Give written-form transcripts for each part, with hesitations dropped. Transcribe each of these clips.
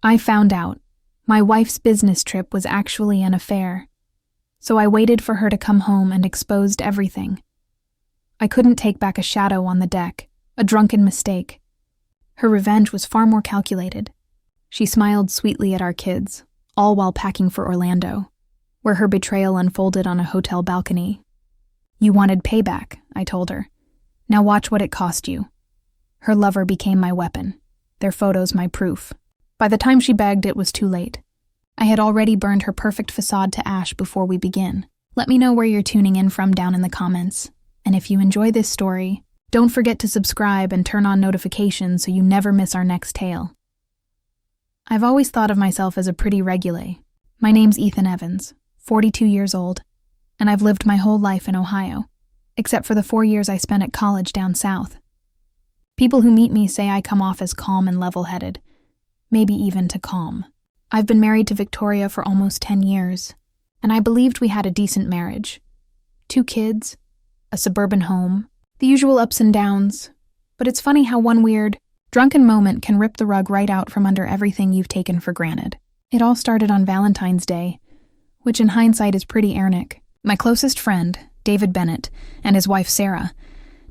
I found out. My wife's business trip was actually an affair. So I waited for her to come home and exposed everything. I couldn't take back a shadow on the deck, a drunken mistake. Her revenge was far more calculated. She smiled sweetly at our kids, all while packing for Orlando, where her betrayal unfolded on a hotel balcony. You wanted payback, I told her. Now watch what it cost you. Her lover became my weapon, their photos my proof. By the time she begged, it was too late. I had already burned her perfect facade to ash before we begin. Let me know where you're tuning in from down in the comments. And if you enjoy this story, don't forget to subscribe and turn on notifications so you never miss our next tale. I've always thought of myself as a pretty regular. My name's Ethan Evans, 42 years old, and I've lived my whole life in Ohio, except for the 4 years I spent at college down south. People who meet me say I come off as calm and level-headed, maybe even too calm. I've been married to Victoria for almost 10 years, and I believed we had a decent marriage. 2 kids, a suburban home, the usual ups and downs, but it's funny how one weird, drunken moment can rip the rug right out from under everything you've taken for granted. It all started on Valentine's Day, which in hindsight is pretty ironic. My closest friend, David Bennett, and his wife Sarah,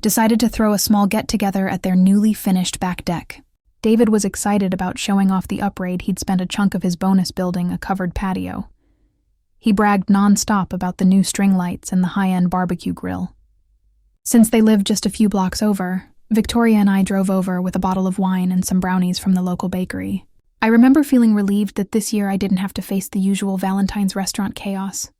decided to throw a small get-together at their newly finished back deck. David was excited about showing off the upgrade he'd spent a chunk of his bonus building a covered patio. He bragged non-stop about the new string lights and the high-end barbecue grill. Since they lived just a few blocks over, Victoria and I drove over with a bottle of wine and some brownies from the local bakery. I remember feeling relieved that this year I didn't have to face the usual Valentine's restaurant chaos.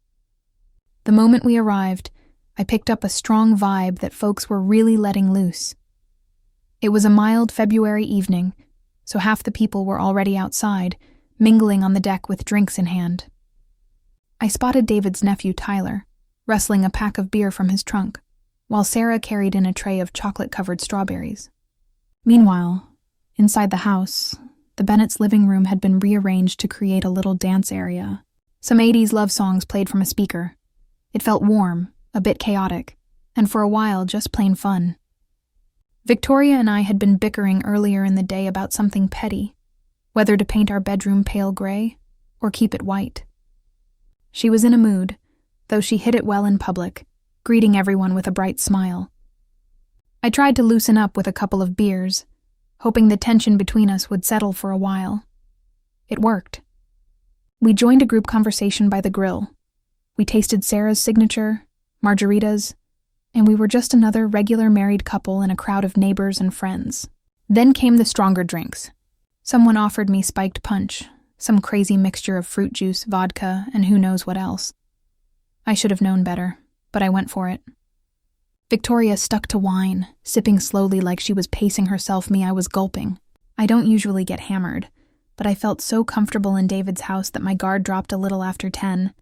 The moment we arrived, I picked up a strong vibe that folks were really letting loose. It was a mild February evening, so half the people were already outside, mingling on the deck with drinks in hand. I spotted David's nephew Tyler, wrestling a pack of beer from his trunk, while Sarah carried in a tray of chocolate-covered strawberries. Meanwhile, inside the house, the Bennett's living room had been rearranged to create a little dance area. Some 80s love songs played from a speaker. It felt warm, a bit chaotic, and for a while just plain fun. Victoria and I had been bickering earlier in the day about something petty, whether to paint our bedroom pale gray or keep it white. She was in a mood, though she hid it well in public, greeting everyone with a bright smile. I tried to loosen up with a couple of beers, hoping the tension between us would settle for a while. It worked. We joined a group conversation by the grill. We tasted Sarah's signature, margaritas, and we were just another regular married couple in a crowd of neighbors and friends. Then came the stronger drinks. Someone offered me spiked punch, some crazy mixture of fruit juice, vodka, and who knows what else. I should have known better, but I went for it. Victoria stuck to wine, sipping slowly like she was pacing herself. I was gulping. I don't usually get hammered, but I felt so comfortable in David's house that my guard dropped a little after 10.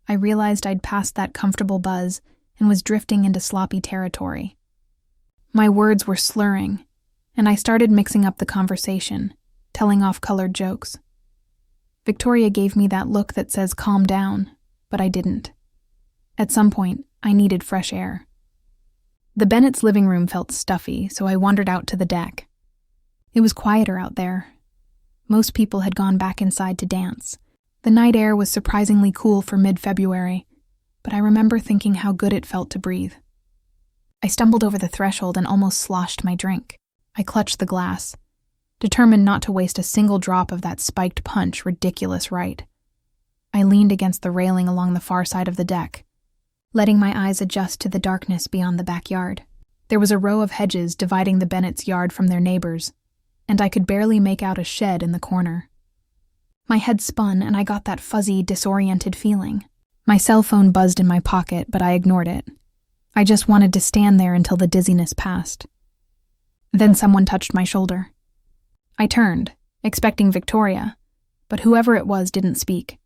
I realized I'd passed that comfortable buzz and was drifting into sloppy territory. My words were slurring, and I started mixing up the conversation, telling off-colored jokes. Victoria gave me that look that says calm down, but I didn't. At some point, I needed fresh air. The Bennett's living room felt stuffy, so I wandered out to the deck. It was quieter out there. Most people had gone back inside to dance. The night air was surprisingly cool for mid-February, but I remember thinking how good it felt to breathe. I stumbled over the threshold and almost sloshed my drink. I clutched the glass, determined not to waste a single drop of that spiked punch ridiculous right. I leaned against the railing along the far side of the deck, letting my eyes adjust to the darkness beyond the backyard. There was a row of hedges dividing the Bennett's yard from their neighbors, and I could barely make out a shed in the corner. My head spun, and I got that fuzzy, disoriented feeling. My cell phone buzzed in my pocket, but I ignored it. I just wanted to stand there until the dizziness passed. Then someone touched my shoulder. I turned, expecting Victoria, but whoever it was didn't speak.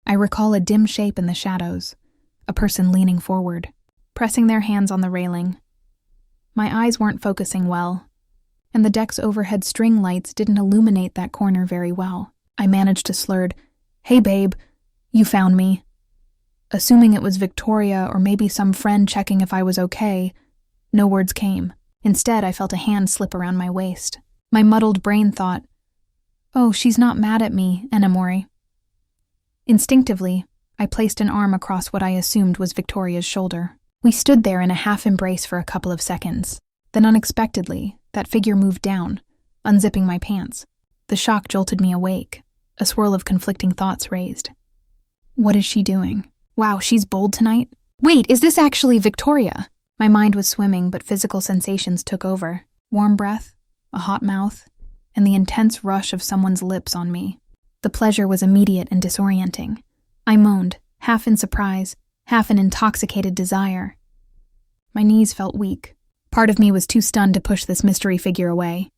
I recall a dim shape in the shadows, a person leaning forward, pressing their hands on the railing. My eyes weren't focusing well, and the deck's overhead string lights didn't illuminate that corner very well. I managed to slurred, "Hey babe, you found me." Assuming it was Victoria or maybe some friend checking if I was okay, no words came. Instead, I felt a hand slip around my waist. My muddled brain thought, Oh, she's not mad at me, Enamore. Instinctively, I placed an arm across what I assumed was Victoria's shoulder. We stood there in a half-embrace for a couple of seconds. Then unexpectedly, that figure moved down, unzipping my pants. The shock jolted me awake. A swirl of conflicting thoughts raised. What is she doing? Wow, she's bold tonight? Wait, is this actually Victoria? My mind was swimming, but physical sensations took over. Warm breath, a hot mouth, and the intense rush of someone's lips on me. The pleasure was immediate and disorienting. I moaned, half in surprise, half in intoxicated desire. My knees felt weak. Part of me was too stunned to push this mystery figure away.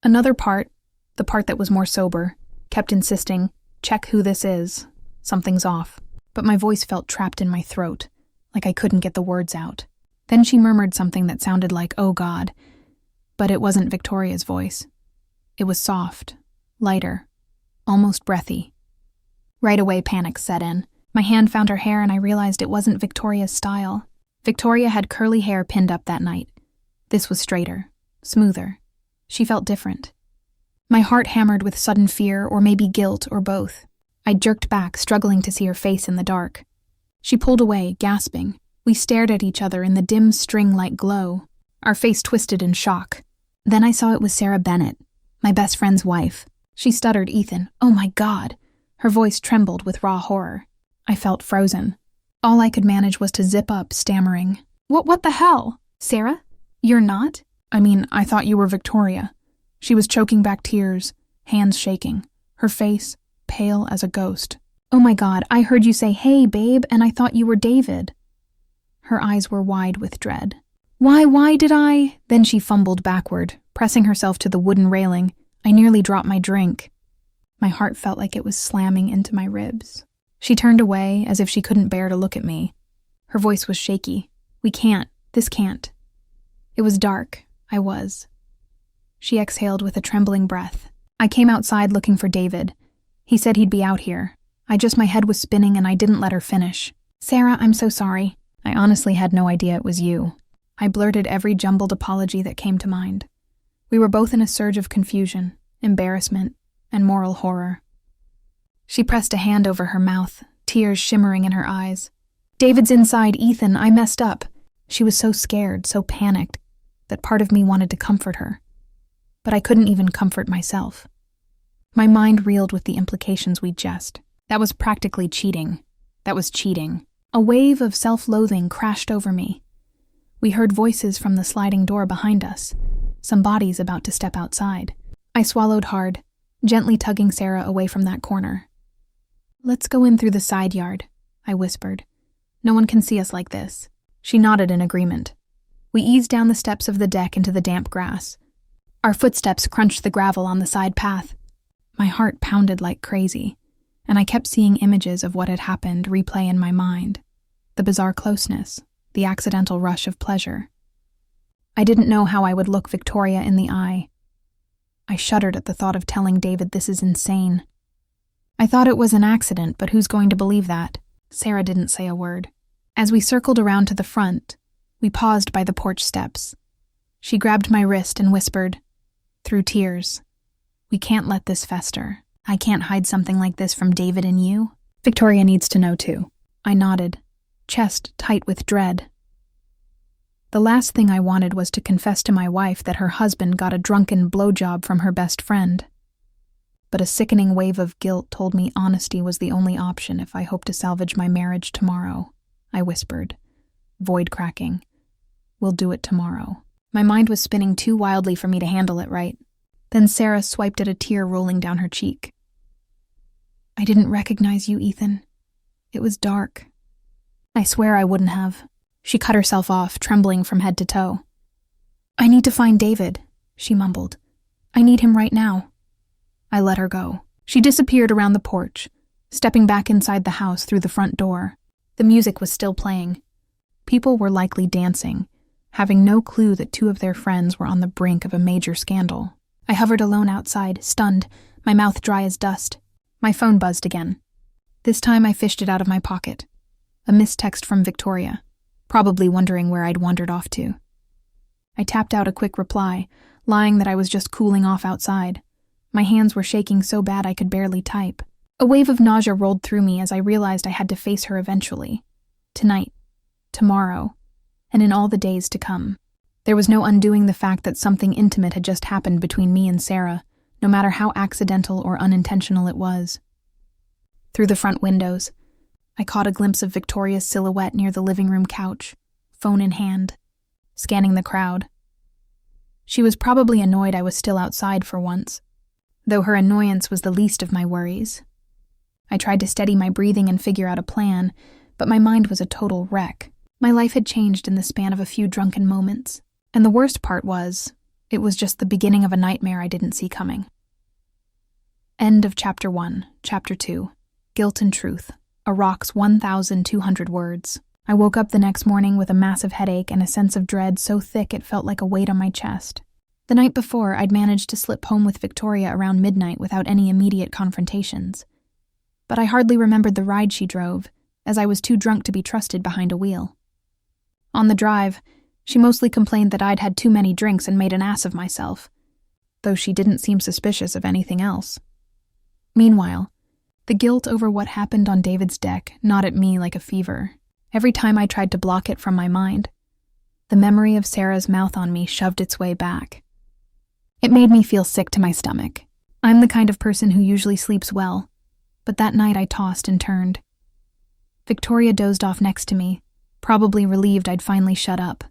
Another part, the part that was more sober, kept insisting, check who this is. Something's off. But my voice felt trapped in my throat, like I couldn't get the words out. Then she murmured something that sounded like, oh God. But it wasn't Victoria's voice. It was soft, lighter, almost breathy. Right away, panic set in. My hand found her hair and I realized it wasn't Victoria's style. Victoria had curly hair pinned up that night. This was straighter, smoother. She felt different. My heart hammered with sudden fear, or maybe guilt, or both. I jerked back, struggling to see her face in the dark. She pulled away, gasping. We stared at each other in the dim string-like glow, our face twisted in shock. Then I saw it was Sarah Bennett, my best friend's wife. She stuttered, Ethan, oh my God. Her voice trembled with raw horror. I felt frozen. All I could manage was to zip up, stammering. What the hell? Sarah? You're not? I thought you were Victoria. She was choking back tears, hands shaking, her face pale as a ghost. Oh my God, I heard you say, hey, babe, and I thought you were David. Her eyes were wide with dread. Why did I? Then she fumbled backward, pressing herself to the wooden railing. I nearly dropped my drink. My heart felt like it was slamming into my ribs. She turned away as if she couldn't bear to look at me. Her voice was shaky. This can't. It was dark. I was. She exhaled with a trembling breath. I came outside looking for David. He said he'd be out here. My head was spinning and I didn't let her finish. Sarah, I'm so sorry. I honestly had no idea it was you. I blurted every jumbled apology that came to mind. We were both in a surge of confusion, embarrassment, and moral horror. She pressed a hand over her mouth, tears shimmering in her eyes. David's inside, Ethan, I messed up. She was so scared, so panicked, that part of me wanted to comfort her. But I couldn't even comfort myself. My mind reeled with the implications we'd just. That was practically cheating. That was cheating. A wave of self-loathing crashed over me. We heard voices from the sliding door behind us, some bodies about to step outside. I swallowed hard, gently tugging Sarah away from that corner. Let's go in through the side yard, I whispered. No one can see us like this. She nodded in agreement. We eased down the steps of the deck into the damp grass. Our footsteps crunched the gravel on the side path. My heart pounded like crazy, and I kept seeing images of what had happened replay in my mind. The bizarre closeness, the accidental rush of pleasure. I didn't know how I would look Victoria in the eye. I shuddered at the thought of telling David this is insane. I thought it was an accident, but who's going to believe that? Sarah didn't say a word. As we circled around to the front, we paused by the porch steps. She grabbed my wrist and whispered, through tears, we can't let this fester. I can't hide something like this from David and you. Victoria needs to know too. I nodded, chest tight with dread. The last thing I wanted was to confess to my wife that her husband got a drunken blowjob from her best friend. But a sickening wave of guilt told me honesty was the only option if I hoped to salvage my marriage tomorrow. I whispered, void cracking. We'll do it tomorrow. My mind was spinning too wildly for me to handle it right. Then Sarah swiped at a tear rolling down her cheek. I didn't recognize you, Ethan. It was dark. I swear I wouldn't have. She cut herself off, trembling from head to toe. I need to find David, she mumbled. I need him right now. I let her go. She disappeared around the porch, stepping back inside the house through the front door. The music was still playing. People were likely dancing, having no clue that two of their friends were on the brink of a major scandal. I hovered alone outside, stunned, my mouth dry as dust. My phone buzzed again. This time I fished it out of my pocket. A missed text from Victoria, probably wondering where I'd wandered off to. I tapped out a quick reply, lying that I was just cooling off outside. My hands were shaking so bad I could barely type. A wave of nausea rolled through me as I realized I had to face her eventually. Tonight, tomorrow, and in all the days to come. There was no undoing the fact that something intimate had just happened between me and Sarah, no matter how accidental or unintentional it was. Through the front windows, I caught a glimpse of Victoria's silhouette near the living room couch, phone in hand, scanning the crowd. She was probably annoyed I was still outside for once, though her annoyance was the least of my worries. I tried to steady my breathing and figure out a plan, but my mind was a total wreck. My life had changed in the span of a few drunken moments, and the worst part was, it was just the beginning of a nightmare I didn't see coming. End of Chapter 1, Chapter 2, Guilt and Truth, a rock's 1,200 words. I woke up the next morning with a massive headache and a sense of dread so thick it felt like a weight on my chest. The night before, I'd managed to slip home with Victoria around midnight without any immediate confrontations. But I hardly remembered the ride she drove, as I was too drunk to be trusted behind a wheel. On the drive, she mostly complained that I'd had too many drinks and made an ass of myself, though she didn't seem suspicious of anything else. Meanwhile, the guilt over what happened on David's deck gnawed at me like a fever. Every time I tried to block it from my mind, the memory of Sarah's mouth on me shoved its way back. It made me feel sick to my stomach. I'm the kind of person who usually sleeps well, but that night I tossed and turned. Victoria dozed off next to me, probably relieved I'd finally shut up.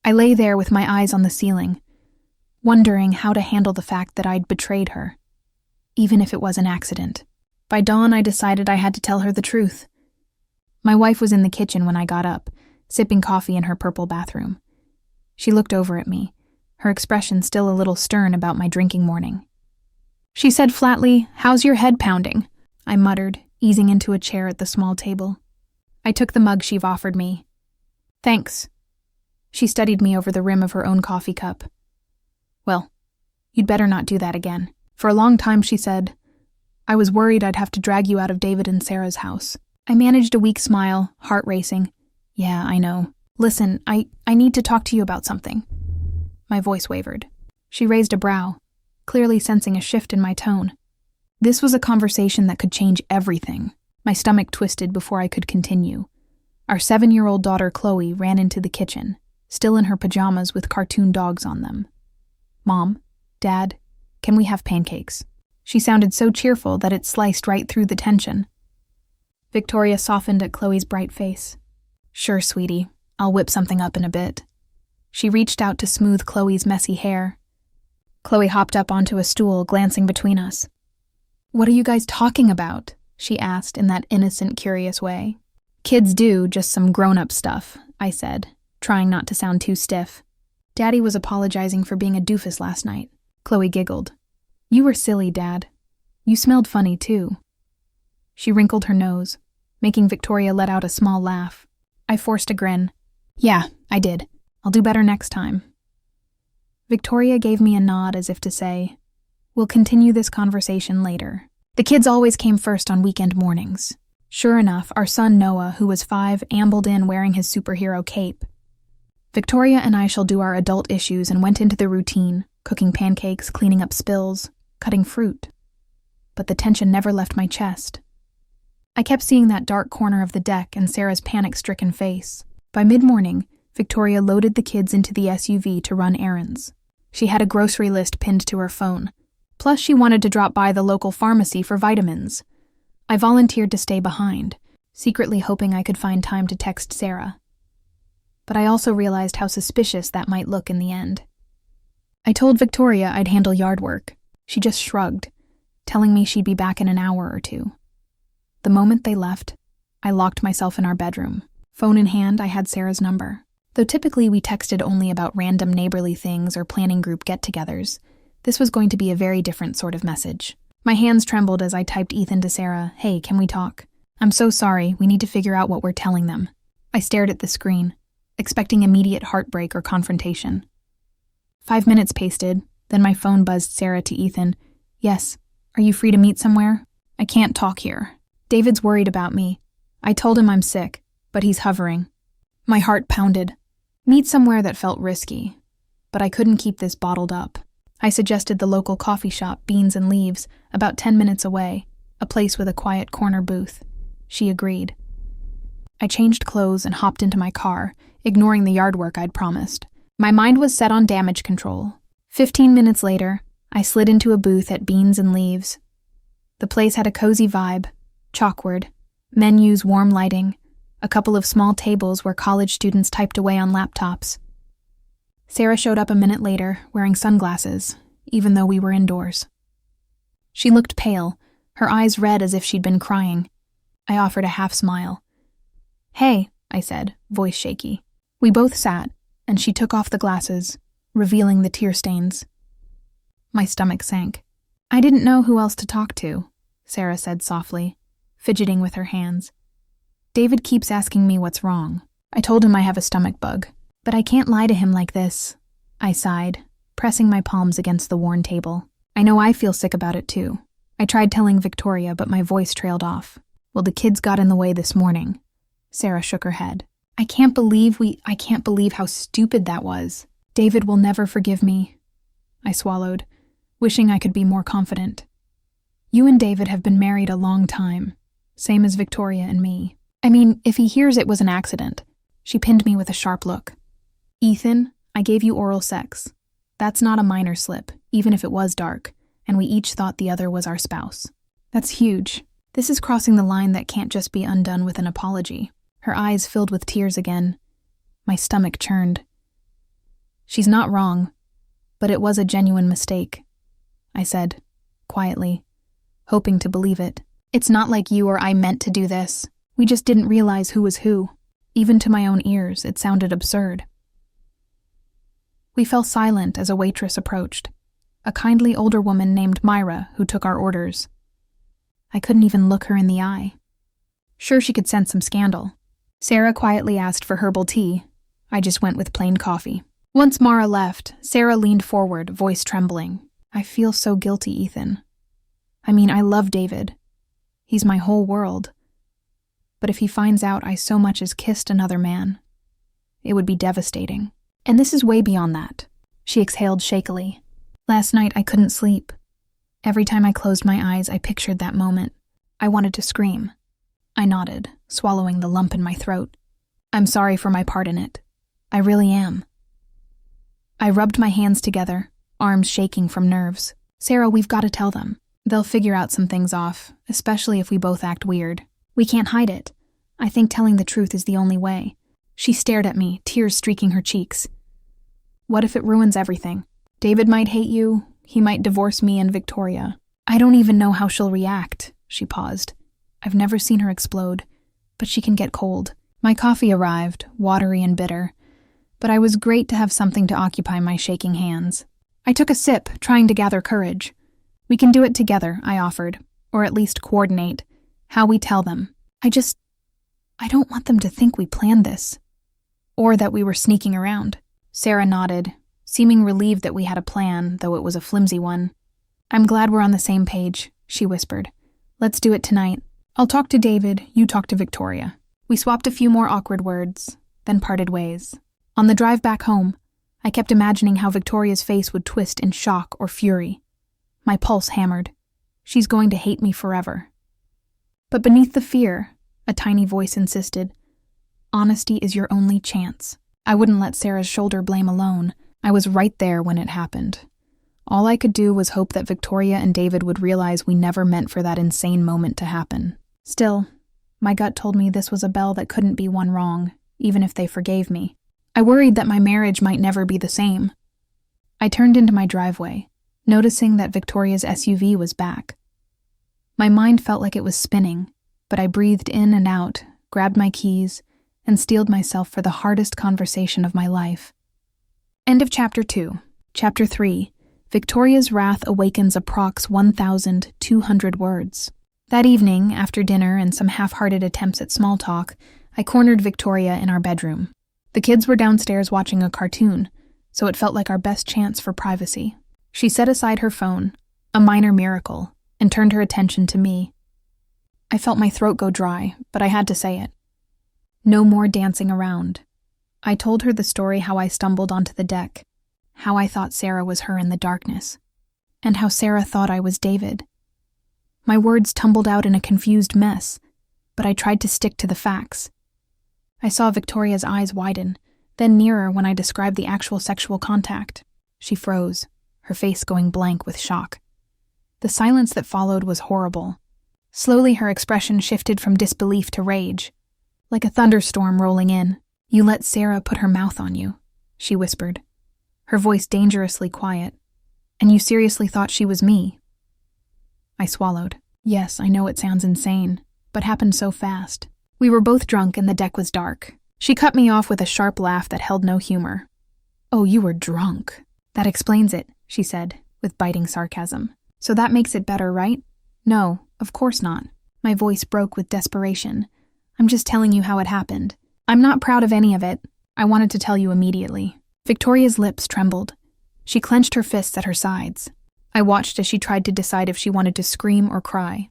I lay there with my eyes on the ceiling, wondering how to handle the fact that I'd betrayed her, even if it was an accident. By dawn, I decided I had to tell her the truth. My wife was in the kitchen when I got up, sipping coffee in her purple bathroom. She looked over at me, her expression still a little stern about my drinking morning. She said flatly, "How's your head pounding?" I muttered, easing into a chair at the small table. I took the mug she've offered me. "Thanks." She studied me over the rim of her own coffee cup. "Well, you'd better not do that again. For a long time," she said, "I was worried I'd have to drag you out of David and Sarah's house." I managed a weak smile, heart racing. "Yeah, I know. Listen, I need to talk to you about something." My voice wavered. She raised a brow, clearly sensing a shift in my tone. This was a conversation that could change everything. My stomach twisted before I could continue. Our 7-year-old daughter Chloe ran into the kitchen, still in her pajamas with cartoon dogs on them. "Mom, Dad, can we have pancakes?" She sounded so cheerful that it sliced right through the tension. Victoria softened at Chloe's bright face. "Sure, sweetie. I'll whip something up in a bit." She reached out to smooth Chloe's messy hair. Chloe hopped up onto a stool, glancing between us. "What are you guys talking about?" she asked in that innocent, curious way. "Kids do, just some grown-up stuff," I said, trying not to sound too stiff. "Daddy was apologizing for being a doofus last night." Chloe giggled. "You were silly, Dad. You smelled funny, too." She wrinkled her nose, making Victoria let out a small laugh. I forced a grin. "Yeah, I did. I'll do better next time." Victoria gave me a nod as if to say, "We'll continue this conversation later." The kids always came first on weekend mornings. Sure enough, our son Noah, who was 5, ambled in wearing his superhero cape. Victoria and I shall do our adult issues and went into the routine, cooking pancakes, cleaning up spills, cutting fruit. But the tension never left my chest. I kept seeing that dark corner of the deck and Sarah's panic-stricken face. By mid-morning, Victoria loaded the kids into the SUV to run errands. She had a grocery list pinned to her phone. Plus, she wanted to drop by the local pharmacy for vitamins. I volunteered to stay behind, secretly hoping I could find time to text Sarah. But I also realized how suspicious that might look in the end. I told Victoria I'd handle yard work. She just shrugged, telling me she'd be back in an hour or two. The moment they left, I locked myself in our bedroom. Phone in hand, I had Sarah's number. Though typically we texted only about random neighborly things or planning group get-togethers, this was going to be a very different sort of message. My hands trembled as I typed Ethan to Sarah, "Hey, can we talk? I'm so sorry, we need to figure out what we're telling them." I stared at the screen, expecting immediate heartbreak or confrontation. 5 minutes pasted, then my phone buzzed Sarah to Ethan. "Yes, are you free to meet somewhere? I can't talk here. David's worried about me. I told him I'm sick, but he's hovering." My heart pounded. Meet somewhere that felt risky, but I couldn't keep this bottled up. I suggested the local coffee shop, Beans and Leaves, about 10 minutes away, a place with a quiet corner booth. She agreed. I changed clothes and hopped into my car, ignoring the yard work I'd promised. My mind was set on damage control. 15 minutes later, I slid into a booth at Beans and Leaves. The place had a cozy vibe, chalkboard, menus, warm lighting, a couple of small tables where college students typed away on laptops. Sarah showed up a minute later, wearing sunglasses, even though we were indoors. She looked pale, her eyes red as if she'd been crying. I offered a half smile. "Hey," I said, voice shaky. We both sat, and she took off the glasses, revealing the tear stains. My stomach sank. "I didn't know who else to talk to," Sarah said softly, fidgeting with her hands. "David keeps asking me what's wrong. I told him I have a stomach bug, but I can't lie to him like this." I sighed, pressing my palms against the worn table. "I know I feel sick about it too." I tried telling Victoria, but my voice trailed off. "Well, the kids got in the way this morning." Sarah shook her head. I can't believe how stupid that was. David will never forgive me." I swallowed, wishing I could be more confident. "You and David have been married a long time, same as Victoria and me. I mean, if he hears it was an accident." She pinned me with a sharp look. "Ethan, I gave you oral sex. That's not a minor slip, even if it was dark, and we each thought the other was our spouse. That's huge. This is crossing the line that can't just be undone with an apology." Her eyes filled with tears again. My stomach churned. "She's not wrong, but it was a genuine mistake," I said, quietly, hoping to believe it. "It's not like you or I meant to do this. We just didn't realize who was who." Even to my own ears, it sounded absurd. We fell silent as a waitress approached, a kindly older woman named Myra who took our orders. I couldn't even look her in the eye. Sure, she could sense some scandal. Sarah quietly asked for herbal tea. I just went with plain coffee. Once Mara left, Sarah leaned forward, voice trembling. "I feel so guilty, Ethan. I mean, I love David. He's my whole world. But if he finds out I so much as kissed another man, it would be devastating. And this is way beyond that." She exhaled shakily. "Last night I couldn't sleep. Every time I closed my eyes, I pictured that moment. I wanted to scream." I nodded, swallowing the lump in my throat. "I'm sorry for my part in it. I really am." I rubbed my hands together, arms shaking from nerves. "Sarah, we've got to tell them. They'll figure out some things off, especially if we both act weird. We can't hide it. I think telling the truth is the only way." She stared at me, tears streaking her cheeks. "What if it ruins everything? David might hate you. He might divorce me and Victoria. I don't even know how she'll react." She paused. I've never seen her explode, but she can get cold. My coffee arrived, watery and bitter, but I was great to have something to occupy my shaking hands. I took a sip, trying to gather courage. "We can do it together," I offered, "or at least coordinate how we tell them. I don't want them to think we planned this, or that we were sneaking around." Sarah nodded, seeming relieved that we had a plan, though it was a flimsy one. "I'm glad we're on the same page," she whispered. "Let's do it tonight. I'll talk to David, you talk to Victoria." We swapped a few more awkward words, then parted ways. On the drive back home, I kept imagining how Victoria's face would twist in shock or fury. My pulse hammered. She's going to hate me forever. But beneath the fear, a tiny voice insisted, "Honesty is your only chance." I wouldn't let Sarah's shoulder blame alone. I was right there when it happened. All I could do was hope that Victoria and David would realize we never meant for that insane moment to happen. Still, my gut told me this was a bell that couldn't be won wrong, even if they forgave me. I worried that my marriage might never be the same. I turned into my driveway, noticing that Victoria's SUV was back. My mind felt like it was spinning, but I breathed in and out, grabbed my keys, and steeled myself for the hardest conversation of my life. End of Chapter 2. Chapter 3. Victoria's Wrath Awakens approx 1,200 words. That evening, after dinner and some half-hearted attempts at small talk, I cornered Victoria in our bedroom. The kids were downstairs watching a cartoon, so it felt like our best chance for privacy. She set aside her phone, a minor miracle, and turned her attention to me. I felt my throat go dry, but I had to say it. No more dancing around. I told her the story how I stumbled onto the deck, how I thought Sarah was her in the darkness, and how Sarah thought I was David. My words tumbled out in a confused mess, but I tried to stick to the facts. I saw Victoria's eyes widen, then nearer when I described the actual sexual contact. She froze, her face going blank with shock. The silence that followed was horrible. Slowly her expression shifted from disbelief to rage, like a thunderstorm rolling in. "You let Sarah put her mouth on you," she whispered, her voice dangerously quiet. "And you seriously thought she was me?" I swallowed. Yes, I know it sounds insane, but happened so fast. We were both drunk and the deck was dark. She cut me off with a sharp laugh that held no humor. "Oh, you were drunk. That explains it," she said, with biting sarcasm. "So that makes it better, right?" "No, of course not." My voice broke with desperation. "I'm just telling you how it happened. I'm not proud of any of it. I wanted to tell you immediately." Victoria's lips trembled. She clenched her fists at her sides. I watched as she tried to decide if she wanted to scream or cry.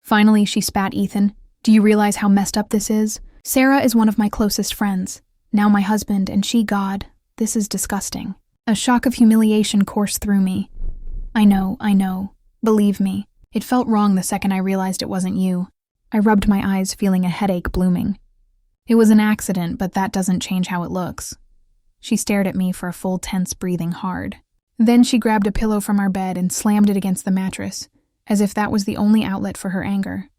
Finally, she spat Ethan. "Do you realize how messed up this is? Sarah is one of my closest friends. Now my husband, and she God. This is disgusting." A shock of humiliation coursed through me. I know. Believe me. It felt wrong the second I realized it wasn't you. I rubbed my eyes, feeling a headache blooming. "It was an accident, but that doesn't change how it looks." She stared at me for a full tense, breathing hard. Then she grabbed a pillow from our bed and slammed it against the mattress, as if that was the only outlet for her anger.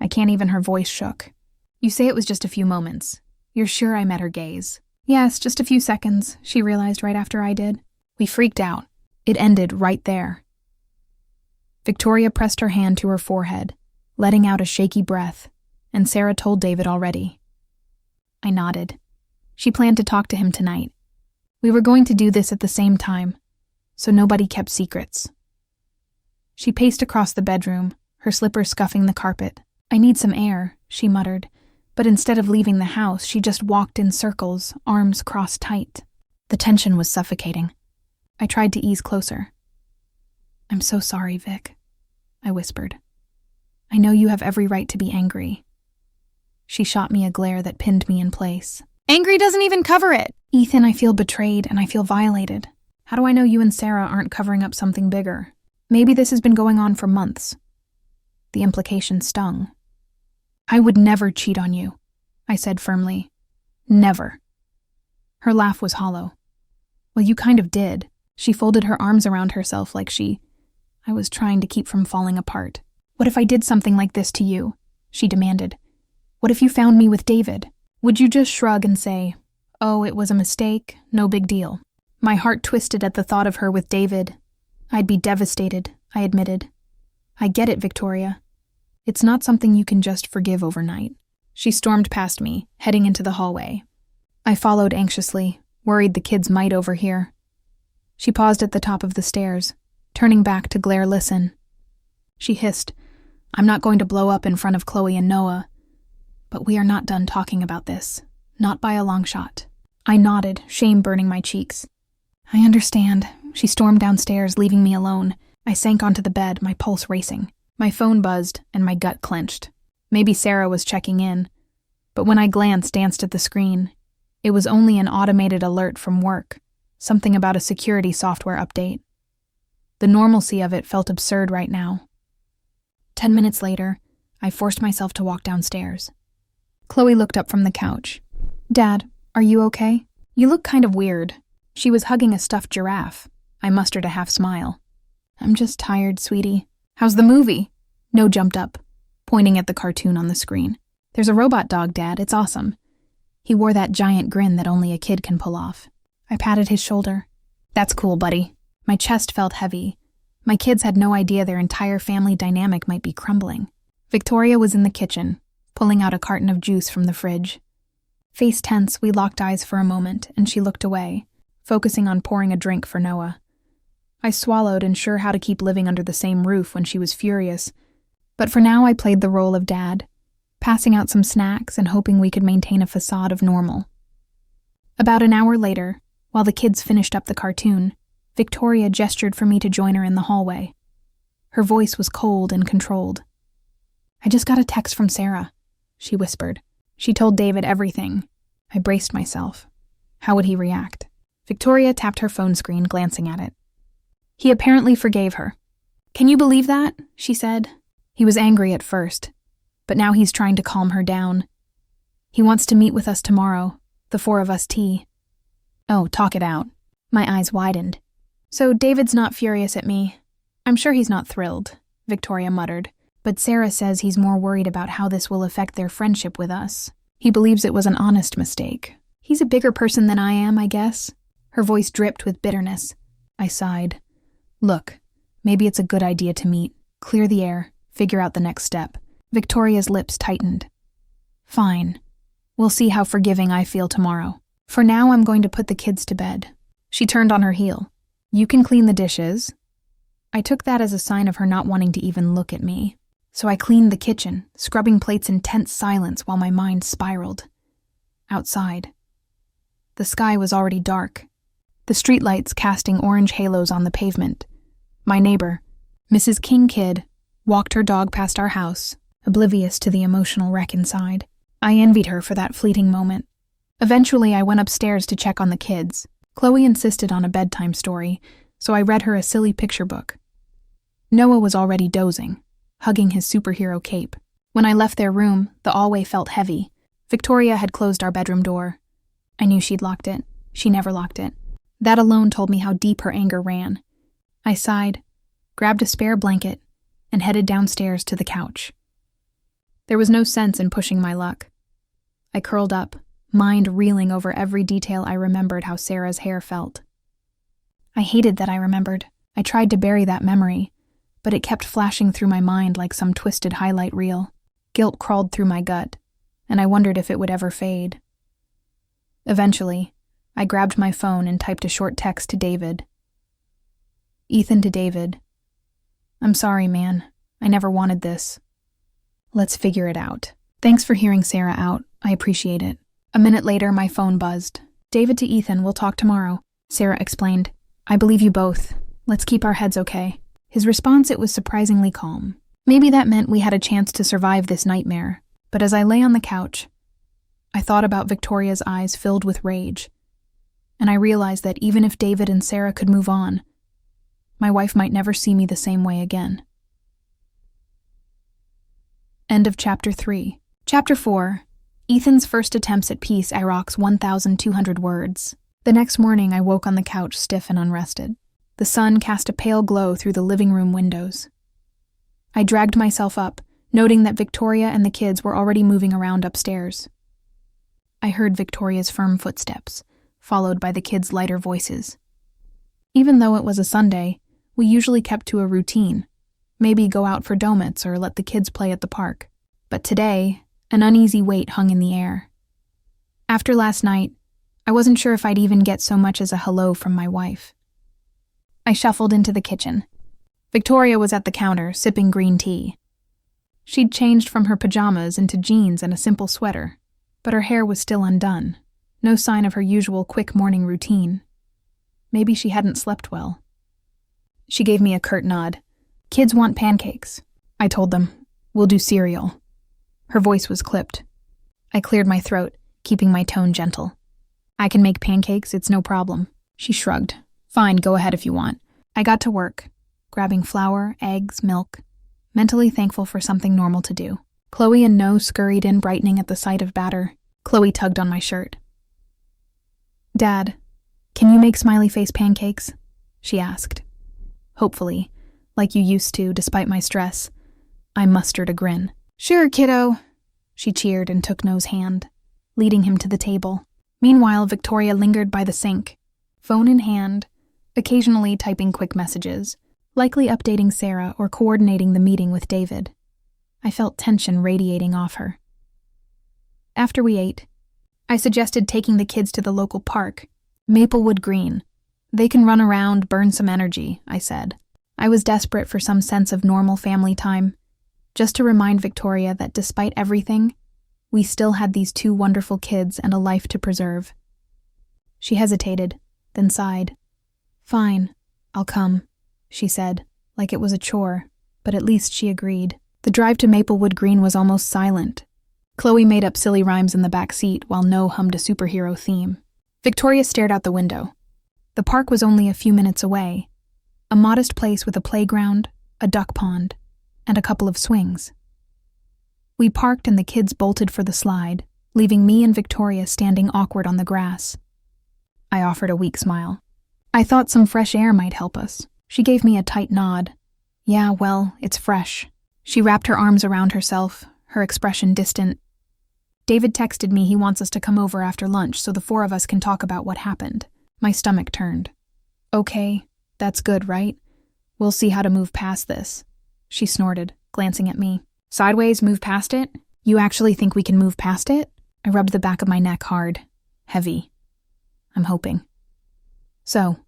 Her voice shook. "You say it was just a few moments. You're sure I met her gaze?" "Yes, just a few seconds," she realized right after I did. We freaked out. It ended right there. Victoria pressed her hand to her forehead, letting out a shaky breath, and Sarah told David already. I nodded. She planned to talk to him tonight. We were going to do this at the same time, so nobody kept secrets. She paced across the bedroom, her slippers scuffing the carpet. "I need some air," she muttered, but instead of leaving the house, she just walked in circles, arms crossed tight. The tension was suffocating. I tried to ease closer. "I'm so sorry, Vic," I whispered. "I know you have every right to be angry." She shot me a glare that pinned me in place. "Angry doesn't even cover it!" "Ethan, I feel betrayed and I feel violated. How do I know you and Sarah aren't covering up something bigger? Maybe this has been going on for months." The implication stung. "I would never cheat on you," I said firmly. "Never." Her laugh was hollow. "Well, you kind of did." She folded her arms around herself like I was trying to keep from falling apart. "What if I did something like this to you?" she demanded. "What if you found me with David? Would you just shrug and say, 'Oh, it was a mistake, no big deal'?" My heart twisted at the thought of her with David. "I'd be devastated," I admitted. "I get it, Victoria. It's not something you can just forgive overnight." She stormed past me, heading into the hallway. I followed anxiously, worried the kids might overhear. She paused at the top of the stairs, turning back to glare listen. She hissed, "I'm not going to blow up in front of Chloe and Noah. But we are not done talking about this. Not by a long shot." I nodded, shame burning my cheeks. "I understand." She stormed downstairs, leaving me alone. I sank onto the bed, my pulse racing. My phone buzzed, and my gut clenched. Maybe Sarah was checking in. But when I glanced at the screen, it was only an automated alert from work, something about a security software update. The normalcy of it felt absurd right now. 10 minutes later, I forced myself to walk downstairs. Chloe looked up from the couch. "Dad, are you okay? You look kind of weird." She was hugging a stuffed giraffe. I mustered a half smile. "I'm just tired, sweetie." "How's the movie?" No jumped up, pointing at the cartoon on the screen. "There's a robot dog, Dad. It's awesome." He wore that giant grin that only a kid can pull off. I patted his shoulder. "That's cool, buddy." My chest felt heavy. My kids had no idea their entire family dynamic might be crumbling. Victoria was in the kitchen, pulling out a carton of juice from the fridge. Face tense, we locked eyes for a moment, and she looked away, focusing on pouring a drink for Noah. I swallowed, unsure how to keep living under the same roof when she was furious. But for now I played the role of dad, passing out some snacks and hoping we could maintain a facade of normal. About an hour later, while the kids finished up the cartoon, Victoria gestured for me to join her in the hallway. Her voice was cold and controlled. "I just got a text from Sarah," she whispered. "She told David everything." I braced myself. How would he react? Victoria tapped her phone screen, glancing at it. He apparently forgave her. "Can you believe that?" she said. He was angry at first, but now he's trying to calm her down. He wants to meet with us tomorrow, the four of us tea. Oh, talk it out. My eyes widened. So David's not furious at me. I'm sure he's not thrilled, Victoria muttered, but Sarah says he's more worried about how this will affect their friendship with us. He believes it was an honest mistake. He's a bigger person than I am, I guess. Her voice dripped with bitterness. I sighed. Look, maybe it's a good idea to meet, clear the air, figure out the next step. Victoria's lips tightened. Fine. We'll see how forgiving I feel tomorrow. For now, I'm going to put the kids to bed. She turned on her heel. You can clean the dishes. I took that as a sign of her not wanting to even look at me. So I cleaned the kitchen, scrubbing plates in tense silence while my mind spiraled. Outside. The sky was already dark, the streetlights casting orange halos on the pavement. My neighbor, Mrs. King Kid, walked her dog past our house, oblivious to the emotional wreck inside. I envied her for that fleeting moment. Eventually, I went upstairs to check on the kids. Chloe insisted on a bedtime story, so I read her a silly picture book. Noah was already dozing, hugging his superhero cape. When I left their room, the hallway felt heavy. Victoria had closed our bedroom door. I knew she'd locked it. She never locked it. That alone told me how deep her anger ran. I sighed, grabbed a spare blanket, and headed downstairs to the couch. There was no sense in pushing my luck. I curled up, mind reeling over every detail I remembered how Sarah's hair felt. I hated that I remembered. I tried to bury that memory, but it kept flashing through my mind like some twisted highlight reel. Guilt crawled through my gut, and I wondered if it would ever fade. Eventually, I grabbed my phone and typed a short text to David. Ethan to David. I'm sorry, man. I never wanted this. Let's figure it out. Thanks for hearing Sarah out. I appreciate it. A minute later, my phone buzzed. David to Ethan, we'll talk tomorrow. Sarah explained. I believe you both. Let's keep our heads okay. His response, it was surprisingly calm. Maybe that meant we had a chance to survive this nightmare. But as I lay on the couch, I thought about Victoria's eyes filled with rage. And I realized that even if David and Sarah could move on, my wife might never see me the same way again. End of Chapter 3. Chapter 4. Ethan's first attempts at peace rocks 1,200 words. The next morning, I woke on the couch stiff and unrested. The sun cast a pale glow through the living room windows. I dragged myself up, noting that Victoria and the kids were already moving around upstairs. I heard Victoria's firm footsteps, followed by the kids' lighter voices. Even though it was a Sunday, we usually kept to a routine, maybe go out for donuts or let the kids play at the park. But today, an uneasy weight hung in the air. After last night, I wasn't sure if I'd even get so much as a hello from my wife. I shuffled into the kitchen. Victoria was at the counter, sipping green tea. She'd changed from her pajamas into jeans and a simple sweater, but her hair was still undone. No sign of her usual quick morning routine. Maybe she hadn't slept well. She gave me a curt nod. Kids want pancakes. I told them, we'll do cereal. Her voice was clipped. I cleared my throat, keeping my tone gentle. I can make pancakes, it's no problem. She shrugged. Fine, go ahead if you want. I got to work, grabbing flour, eggs, milk, mentally thankful for something normal to do. Chloe and No scurried in, brightening at the sight of batter. Chloe tugged on my shirt. Dad, can you make smiley face pancakes? She asked. Hopefully, like you used to, despite my stress. I mustered a grin. Sure, kiddo. She cheered and took No's hand, leading him to the table. Meanwhile, Victoria lingered by the sink, phone in hand, occasionally typing quick messages, likely updating Sarah or coordinating the meeting with David. I felt tension radiating off her. After we ate, I suggested taking the kids to the local park, Maplewood Green. They can run around, burn some energy, I said. I was desperate for some sense of normal family time, just to remind Victoria that despite everything, we still had these two wonderful kids and a life to preserve. She hesitated, then sighed. Fine, I'll come, she said, like it was a chore, but at least she agreed. The drive to Maplewood Green was almost silent. Chloe made up silly rhymes in the back seat while No hummed a superhero theme. Victoria stared out the window, The park was only a few minutes away, a modest place with a playground, a duck pond, and a couple of swings. We parked and the kids bolted for the slide, leaving me and Victoria standing awkward on the grass. I offered a weak smile. I thought some fresh air might help us. She gave me a tight nod. Yeah, well, it's fresh. She wrapped her arms around herself, her expression distant. David texted me he wants us to come over after lunch so the four of us can talk about what happened. My stomach turned. Okay, that's good, right? We'll see how to move past this. She snorted, glancing at me. Sideways, move past it? You actually think we can move past it? I rubbed the back of my neck hard. Heavy. I'm hoping. So,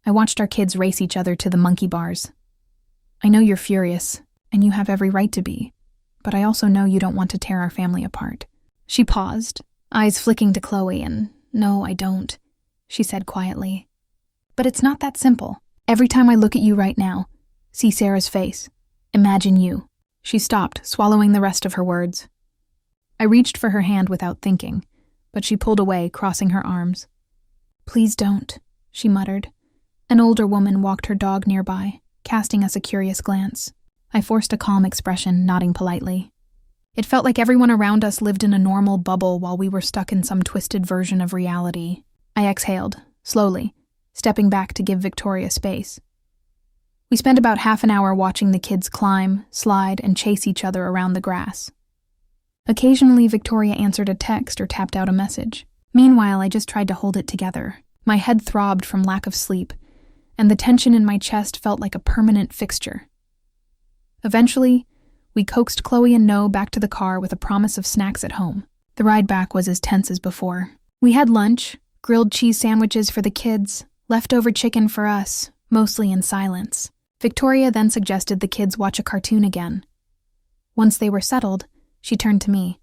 I watched our kids race each other to the monkey bars. I know you're furious, and you have every right to be, but I also know you don't want to tear our family apart. She paused, eyes flicking to Chloe, and no, I don't, she said quietly. But it's not that simple. Every time I look at you right now, see Sarah's face, imagine you. She stopped, swallowing the rest of her words. I reached for her hand without thinking, but she pulled away, crossing her arms. Please don't, she muttered. An older woman walked her dog nearby, casting us a curious glance. I forced a calm expression, nodding politely. It felt like everyone around us lived in a normal bubble while we were stuck in some twisted version of reality. I exhaled, slowly, stepping back to give Victoria space. We spent about half an hour watching the kids climb, slide, and chase each other around the grass. Occasionally, Victoria answered a text or tapped out a message. Meanwhile, I just tried to hold it together. My head throbbed from lack of sleep, and the tension in my chest felt like a permanent fixture. Eventually, we coaxed Chloe and Noah back to the car with a promise of snacks at home. The ride back was as tense as before. We had lunch, grilled cheese sandwiches for the kids, leftover chicken for us, mostly in silence. Victoria then suggested the kids watch a cartoon again. Once they were settled, she turned to me.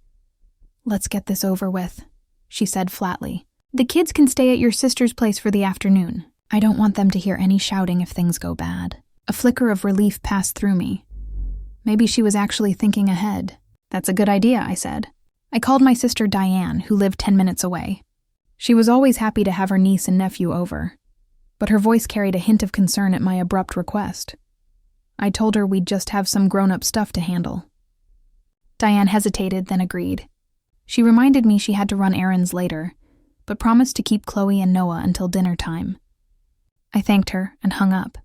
Let's get this over with, she said flatly. The kids can stay at your sister's place for the afternoon. I don't want them to hear any shouting if things go bad. A flicker of relief passed through me. Maybe she was actually thinking ahead. That's a good idea, I said. I called my sister Diane, who lived 10 minutes away. She was always happy to have her niece and nephew over, but her voice carried a hint of concern at my abrupt request. I told her we'd just have some grown-up stuff to handle. Diane hesitated, then agreed. She reminded me she had to run errands later, but promised to keep Chloe and Noah until dinner time. I thanked her and hung up.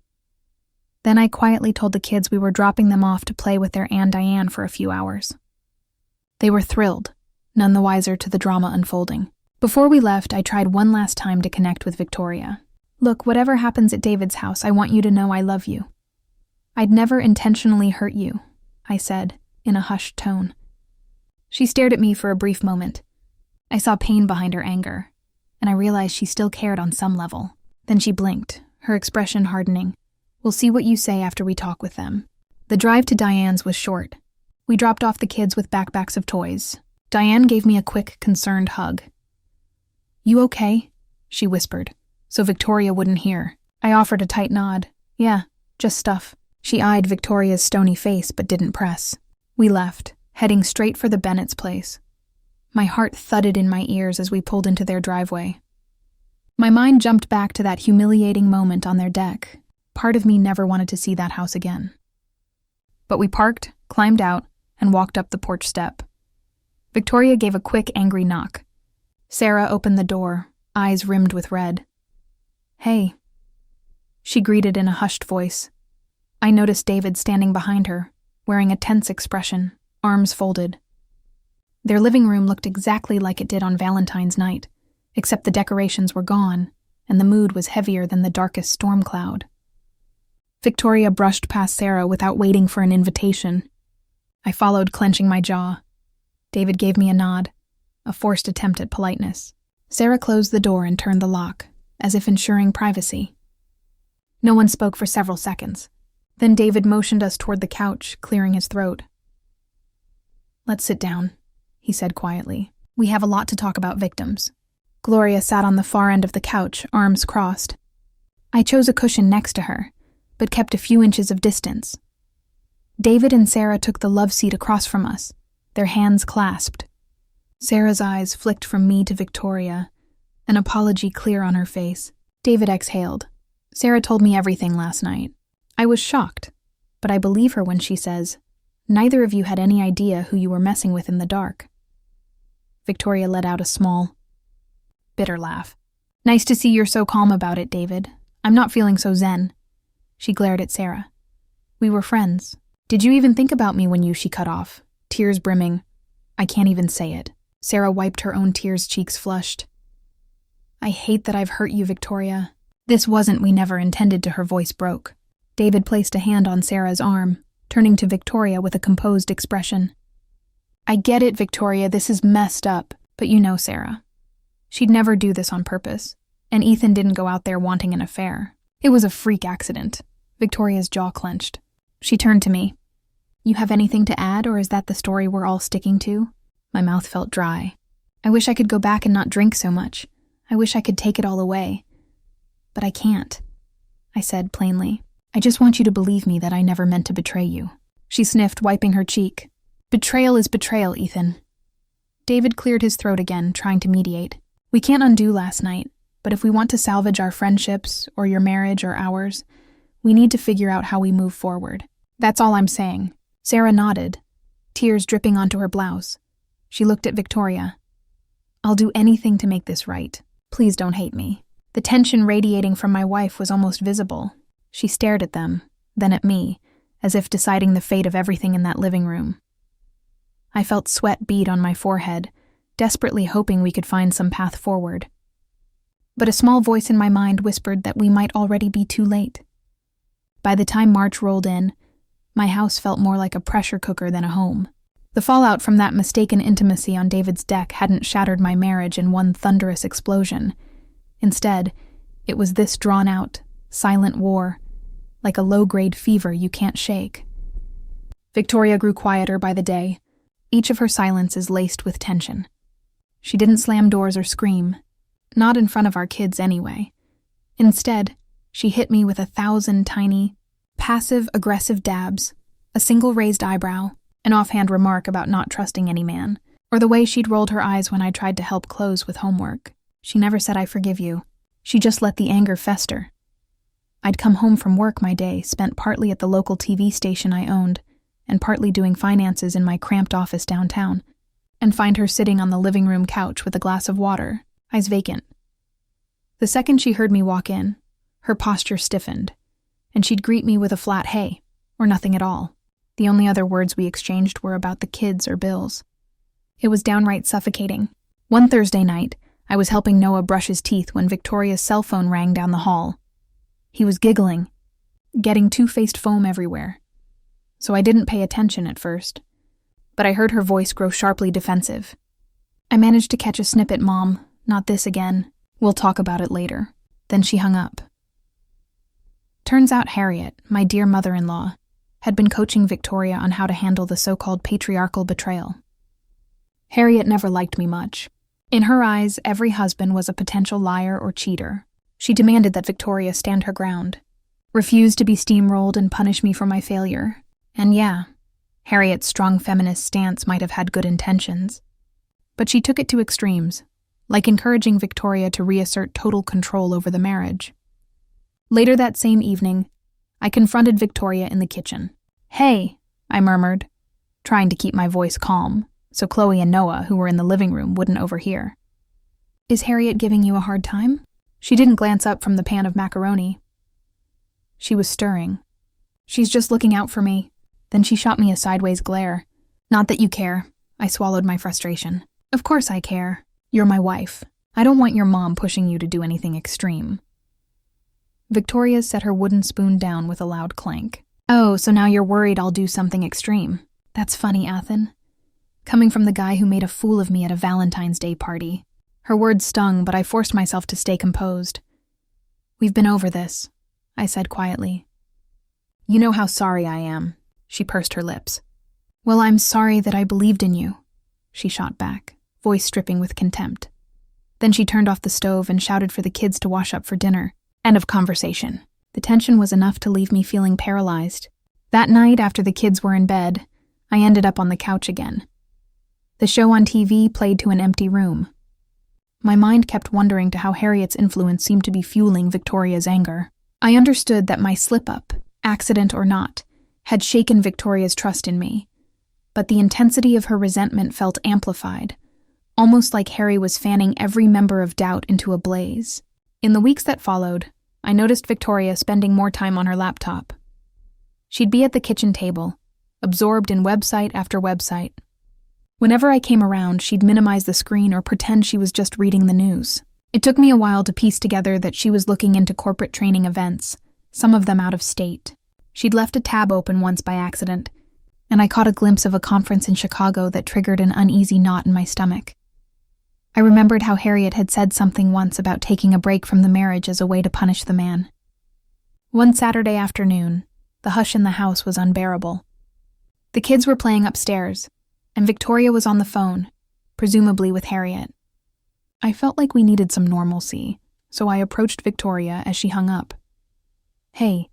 Then I quietly told the kids we were dropping them off to play with their Aunt Diane for a few hours. They were thrilled, none the wiser to the drama unfolding. Before we left, I tried one last time to connect with Victoria. Look, whatever happens at David's house, I want you to know I love you. I'd never intentionally hurt you, I said, in a hushed tone. She stared at me for a brief moment. I saw pain behind her anger, and I realized she still cared on some level. Then she blinked, her expression hardening. We'll see what you say after we talk with them. The drive to Diane's was short. We dropped off the kids with backpacks of toys. Diane gave me a quick, concerned hug. You okay? She whispered, so Victoria wouldn't hear. I offered a tight nod. Yeah, just stuff. She eyed Victoria's stony face but didn't press. We left, heading straight for the Bennett's place. My heart thudded in my ears as we pulled into their driveway. My mind jumped back to that humiliating moment on their deck. Part of me never wanted to see that house again. But we parked, climbed out, and walked up the porch step. Victoria gave a quick, angry knock. Sarah opened the door, eyes rimmed with red. Hey, she greeted in a hushed voice. I noticed David standing behind her, wearing a tense expression, arms folded. Their living room looked exactly like it did on Valentine's night, except the decorations were gone, and the mood was heavier than the darkest storm cloud. Victoria brushed past Sarah without waiting for an invitation. I followed, clenching my jaw. David gave me a nod, a forced attempt at politeness. Sarah closed the door and turned the lock, as if ensuring privacy. No one spoke for several seconds. Then David motioned us toward the couch, clearing his throat. Let's sit down, he said quietly. We have a lot to talk about victims. Gloria sat on the far end of the couch, arms crossed. I chose a cushion next to her, but kept a few inches of distance. David and Sarah took the love seat across from us, their hands clasped. Sarah's eyes flicked from me to Victoria, an apology clear on her face. David exhaled. Sarah told me everything last night. I was shocked, but I believe her when she says, neither of you had any idea who you were messing with in the dark. Victoria let out a small, bitter laugh. Nice to see you're so calm about it, David. I'm not feeling so zen. She glared at Sarah. We were friends. Did you even think about me when she cut off? Tears brimming. I can't even say it. Sarah wiped her own tears, cheeks flushed. I hate that I've hurt you, Victoria. This wasn't we never intended to. Her voice broke. David placed a hand on Sarah's arm, turning to Victoria with a composed expression. I get it, Victoria, this is messed up, but you know Sarah. She'd never do this on purpose, and Ethan didn't go out there wanting an affair. It was a freak accident. Victoria's jaw clenched. She turned to me. You have anything to add, or is that the story we're all sticking to? My mouth felt dry. I wish I could go back and not drink so much. I wish I could take it all away. But I can't, I said plainly. I just want you to believe me that I never meant to betray you. She sniffed, wiping her cheek. Betrayal is betrayal, Ethan. David cleared his throat again, trying to mediate. We can't undo last night, but if we want to salvage our friendships, or your marriage, or ours, we need to figure out how we move forward. That's all I'm saying. Sarah nodded, tears dripping onto her blouse. She looked at Victoria. I'll do anything to make this right. Please don't hate me. The tension radiating from my wife was almost visible. She stared at them, then at me, as if deciding the fate of everything in that living room. I felt sweat bead on my forehead, desperately hoping we could find some path forward. But a small voice in my mind whispered that we might already be too late. By the time March rolled in, my house felt more like a pressure cooker than a home. The fallout from that mistaken intimacy on David's deck hadn't shattered my marriage in one thunderous explosion. Instead, it was this drawn-out, silent war, like a low-grade fever you can't shake. Victoria grew quieter by the day, each of her silences laced with tension. She didn't slam doors or scream, not in front of our kids anyway. Instead, she hit me with 1,000 tiny, passive-aggressive dabs, a single raised eyebrow, an offhand remark about not trusting any man, or the way she'd rolled her eyes when I tried to help close with homework. She never said I forgive you. She just let the anger fester. I'd come home from work my day, spent partly at the local TV station I owned, and partly doing finances in my cramped office downtown, and find her sitting on the living room couch with a glass of water, eyes vacant. The second she heard me walk in, her posture stiffened, and she'd greet me with a flat hey, or nothing at all. The only other words we exchanged were about the kids or bills. It was downright suffocating. One Thursday night, I was helping Noah brush his teeth when Victoria's cell phone rang down the hall. He was giggling, getting two-faced foam everywhere. So I didn't pay attention at first, but I heard her voice grow sharply defensive. I managed to catch a snippet, Mom. Not this again. We'll talk about it later. Then she hung up. Turns out Harriet, my dear mother-in-law, had been coaching Victoria on how to handle the so-called patriarchal betrayal. Harriet never liked me much. In her eyes, every husband was a potential liar or cheater. She demanded that Victoria stand her ground, refused to be steamrolled and punish me for my failure. And yeah, Harriet's strong feminist stance might have had good intentions. But she took it to extremes, like encouraging Victoria to reassert total control over the marriage. Later that same evening, I confronted Victoria in the kitchen. Hey, I murmured, trying to keep my voice calm, so Chloe and Noah, who were in the living room, wouldn't overhear. Is Harriet giving you a hard time? She didn't glance up from the pan of macaroni. She was stirring. She's just looking out for me. Then she shot me a sideways glare. Not that you care. I swallowed my frustration. Of course I care. You're my wife. I don't want your mom pushing you to do anything extreme. Victoria set her wooden spoon down with a loud clank. Oh, so now you're worried I'll do something extreme. That's funny, Athen. Coming from the guy who made a fool of me at a Valentine's Day party. Her words stung, but I forced myself to stay composed. We've been over this, I said quietly. You know how sorry I am. She pursed her lips. Well, I'm sorry that I believed in you, she shot back, voice dripping with contempt. Then she turned off the stove and shouted for the kids to wash up for dinner. End of conversation. The tension was enough to leave me feeling paralyzed. That night, after the kids were in bed, I ended up on the couch again. The show on TV played to an empty room. My mind kept wondering to how Harriet's influence seemed to be fueling Victoria's anger. I understood that my slip-up, accident or not, had shaken Victoria's trust in me, but the intensity of her resentment felt amplified, almost like Harry was fanning every member of Doubt into a blaze. In the weeks that followed, I noticed Victoria spending more time on her laptop. She'd be at the kitchen table, absorbed in website after website. Whenever I came around, she'd minimize the screen or pretend she was just reading the news. It took me a while to piece together that she was looking into corporate training events, some of them out of state. She'd left a tab open once by accident, and I caught a glimpse of a conference in Chicago that triggered an uneasy knot in my stomach. I remembered how Harriet had said something once about taking a break from the marriage as a way to punish the man. One Saturday afternoon, the hush in the house was unbearable. The kids were playing upstairs, and Victoria was on the phone, presumably with Harriet. I felt like we needed some normalcy, so I approached Victoria as she hung up. "Hey,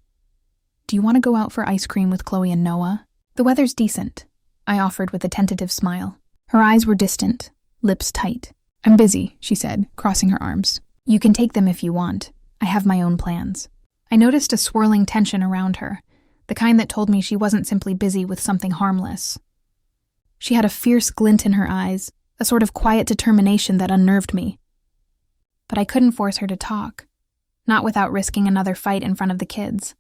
do you want to go out for ice cream with Chloe and Noah? The weather's decent," I offered with a tentative smile. Her eyes were distant, lips tight. "I'm busy," she said, crossing her arms. "You can take them if you want. I have my own plans." I noticed a swirling tension around her, the kind that told me she wasn't simply busy with something harmless. She had a fierce glint in her eyes, a sort of quiet determination that unnerved me. But I couldn't force her to talk, not without risking another fight in front of the kids.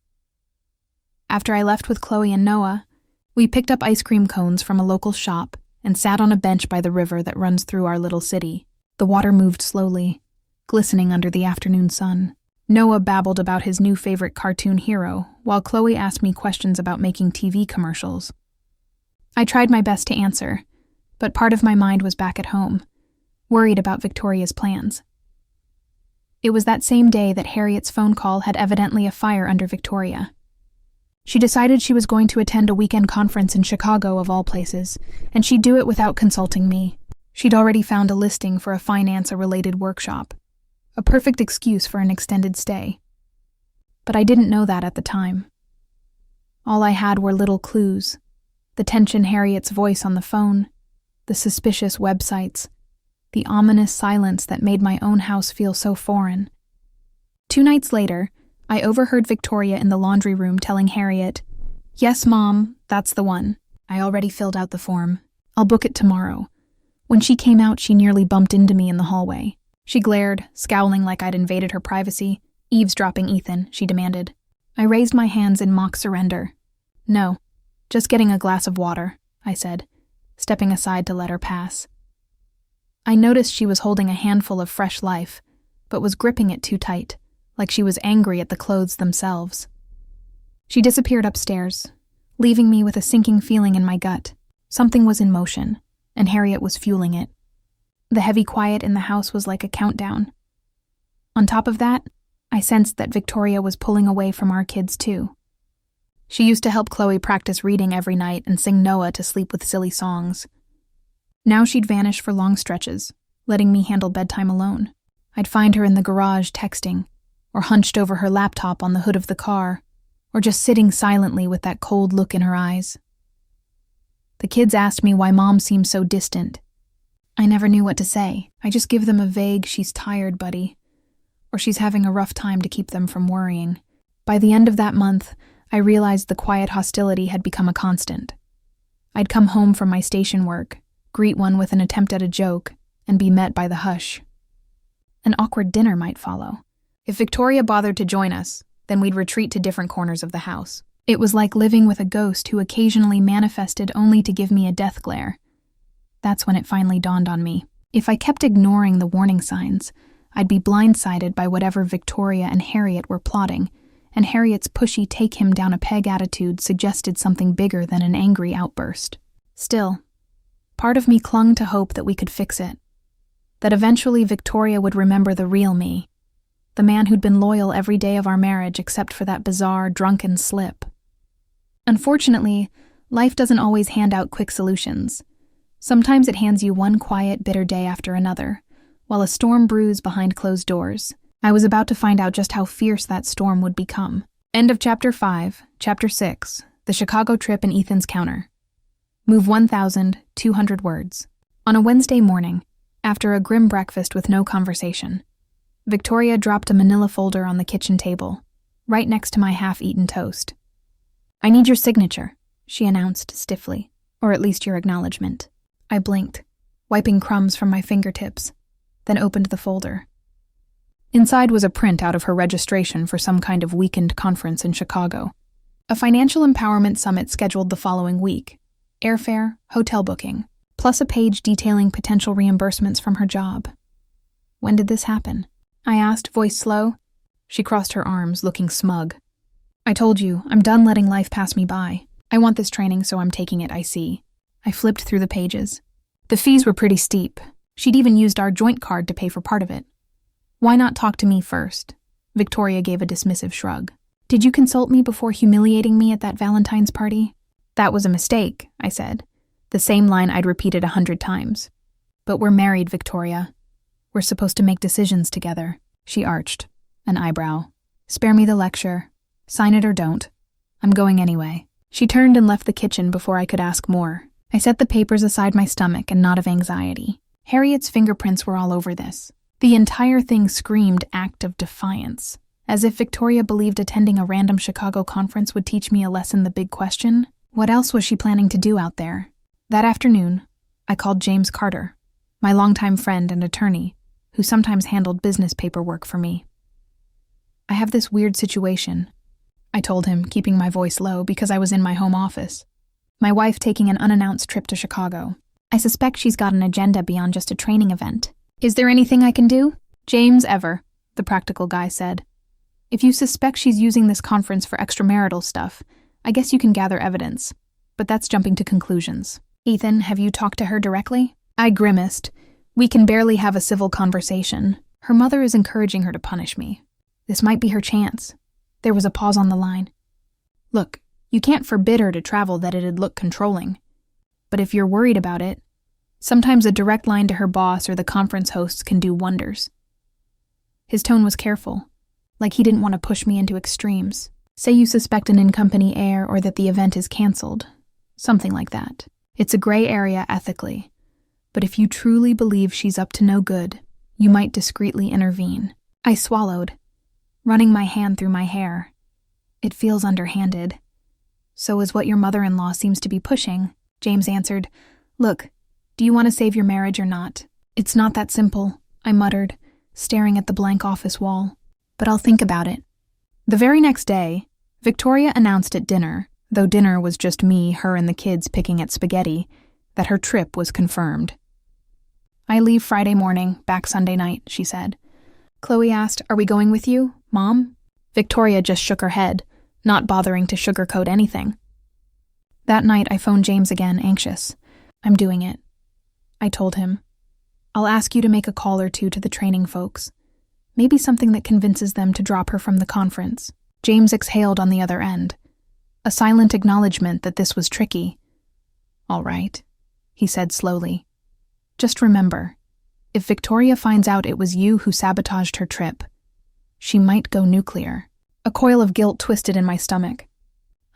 After I left with Chloe and Noah, we picked up ice cream cones from a local shop and sat on a bench by the river that runs through our little city. The water moved slowly, glistening under the afternoon sun. Noah babbled about his new favorite cartoon hero, while Chloe asked me questions about making TV commercials. I tried my best to answer, but part of my mind was back at home, worried about Victoria's plans. It was that same day that Harriet's phone call had evidently a fire under Victoria. She decided she was going to attend a weekend conference in Chicago, of all places, and she'd do it without consulting me. She'd already found a listing for a finance-related workshop, a perfect excuse for an extended stay. But I didn't know that at the time. All I had were little clues: the tension Harriet's voice on the phone, the suspicious websites, the ominous silence that made my own house feel so foreign. 2 nights later, I overheard Victoria in the laundry room telling Harriet, "Yes, Mom, that's the one. I already filled out the form. I'll book it tomorrow." When she came out, she nearly bumped into me in the hallway. She glared, scowling like I'd invaded her privacy. "Eavesdropping, Ethan," she demanded. I raised my hands in mock surrender. "No, just getting a glass of water," I said, stepping aside to let her pass. I noticed she was holding a handful of Fresh Life, but was gripping it too tight, like she was angry at the clothes themselves. She disappeared upstairs, leaving me with a sinking feeling in my gut. Something was in motion, and Harriet was fueling it. The heavy quiet in the house was like a countdown. On top of that, I sensed that Victoria was pulling away from our kids too. She used to help Chloe practice reading every night and sing Noah to sleep with silly songs. Now she'd vanish for long stretches, letting me handle bedtime alone. I'd find her in the garage texting, or hunched over her laptop on the hood of the car, or just sitting silently with that cold look in her eyes. The kids asked me why Mom seemed so distant. I never knew what to say. I just give them a vague "she's tired, buddy," or "she's having a rough time" to keep them from worrying. By the end of that month, I realized the quiet hostility had become a constant. I'd come home from my station work, greet one with an attempt at a joke, and be met by the hush. An awkward dinner might follow. If Victoria bothered to join us, then we'd retreat to different corners of the house. It was like living with a ghost who occasionally manifested only to give me a death glare. That's when it finally dawned on me. If I kept ignoring the warning signs, I'd be blindsided by whatever Victoria and Harriet were plotting, and Harriet's pushy take-him-down-a-peg attitude suggested something bigger than an angry outburst. Still, part of me clung to hope that we could fix it, that eventually Victoria would remember the real me, the man who'd been loyal every day of our marriage except for that bizarre, drunken slip. Unfortunately, life doesn't always hand out quick solutions. Sometimes it hands you one quiet, bitter day after another, while a storm brews behind closed doors. I was about to find out just how fierce that storm would become. End of Chapter 5, Chapter 6, The Chicago Trip and Ethan's Counter. Move 1,200 words. On a Wednesday morning, After a grim breakfast with no conversation, Victoria dropped a manila folder on the kitchen table, right next to my half-eaten toast. "I need your signature," she announced stiffly, "or at least your acknowledgement." I blinked, wiping crumbs from my fingertips, then opened the folder. Inside was a print out of her registration for some kind of weekend conference in Chicago. A financial empowerment summit scheduled the following week, airfare, hotel booking, plus a page detailing potential reimbursements from her job. "When did this happen?" I asked, voice slow. She crossed her arms, looking smug. "I told you, I'm done letting life pass me by. I want this training, so I'm taking it, I see." I flipped through the pages. The fees were pretty steep. She'd even used our joint card to pay for part of it. "Why not talk to me first?" Victoria gave a dismissive shrug. "Did you consult me before humiliating me at that Valentine's party?" "That was a mistake," I said, the same line I'd repeated 100 times. "But we're married, Victoria. We're supposed to make decisions together." She arched an eyebrow. "Spare me the lecture. Sign it or don't. I'm going anyway." She turned and left the kitchen before I could ask more. I set the papers aside my stomach and knot of anxiety. Harriet's fingerprints were all over this. The entire thing screamed act of defiance, as if Victoria believed attending a random Chicago conference would teach me a lesson. The big question: what else was she planning to do out there? That afternoon, I called James Carter, my longtime friend and attorney, who sometimes handled business paperwork for me. "I have this weird situation," I told him, keeping my voice low because I was in my home office. "My wife taking an unannounced trip to Chicago. I suspect she's got an agenda beyond just a training event. Is there anything I can do?" "James Ever," the practical guy said. "If you suspect she's using this conference for extramarital stuff, I guess you can gather evidence. But that's jumping to conclusions. Ethan, have you talked to her directly?" I grimaced. "We can barely have a civil conversation. Her mother is encouraging her to punish me. This might be her chance." There was a pause on the line. "Look, you can't forbid her to travel that it'd look controlling. But if you're worried about it, sometimes a direct line to her boss or the conference hosts can do wonders." His tone was careful, like he didn't want to push me into extremes. "Say you suspect an in-company heir or that the event is canceled. Something like that. It's a gray area ethically. But if you truly believe she's up to no good, you might discreetly intervene." I swallowed, running my hand through my hair. "It feels underhanded." "So is what your mother-in-law seems to be pushing," James answered. "Look, do you want to save your marriage or not?" "It's not that simple," I muttered, staring at the blank office wall. "But I'll think about it." The very next day, Victoria announced at dinner, though dinner was just me, her, and the kids picking at spaghetti, that her trip was confirmed. "I leave Friday morning, back Sunday night," she said. Chloe asked, "Are we going with you, Mom?" Victoria just shook her head, not bothering to sugarcoat anything. That night, I phoned James again, anxious. "I'm doing it," I told him. "I'll ask you to make a call or two to the training folks. Maybe something that convinces them to drop her from the conference." James exhaled on the other end, a silent acknowledgement that this was tricky. "All right," he said slowly. "Just remember, if Victoria finds out it was you who sabotaged her trip, she might go nuclear." A coil of guilt twisted in my stomach.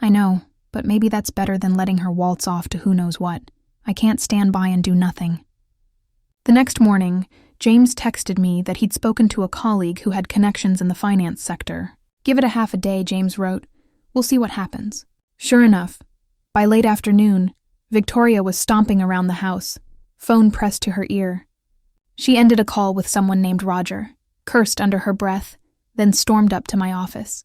"I know, but maybe that's better than letting her waltz off to who knows what. I can't stand by and do nothing." The next morning, James texted me that he'd spoken to a colleague who had connections in the finance sector. "Give it a half a day," James wrote. "We'll see what happens." Sure enough, by late afternoon, Victoria was stomping around the house, phone pressed to her ear. She ended a call with someone named Roger, cursed under her breath, then stormed up to my office.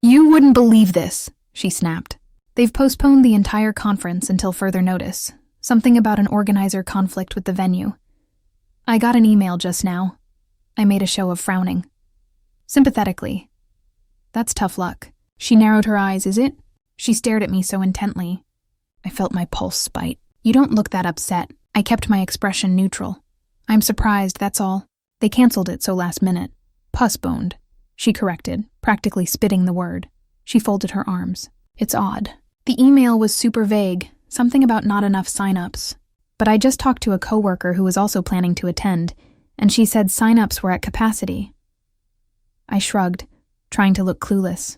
"You wouldn't believe this," she snapped. "They've postponed the entire conference until further notice. Something about an organizer conflict with the venue. I got an email just now." I made a show of frowning. Sympathetically. "That's tough luck." She narrowed her eyes. "Is it?" She stared at me so intently. I felt my pulse spike. "You don't look that upset." I kept my expression neutral. "I'm surprised, that's all. They canceled it so last minute." "Postponed," she corrected, practically spitting the word. She folded her arms. "It's odd. The email was super vague, something about not enough sign-ups. But I just talked to a coworker who was also planning to attend, and she said sign-ups were at capacity." I shrugged, trying to look clueless.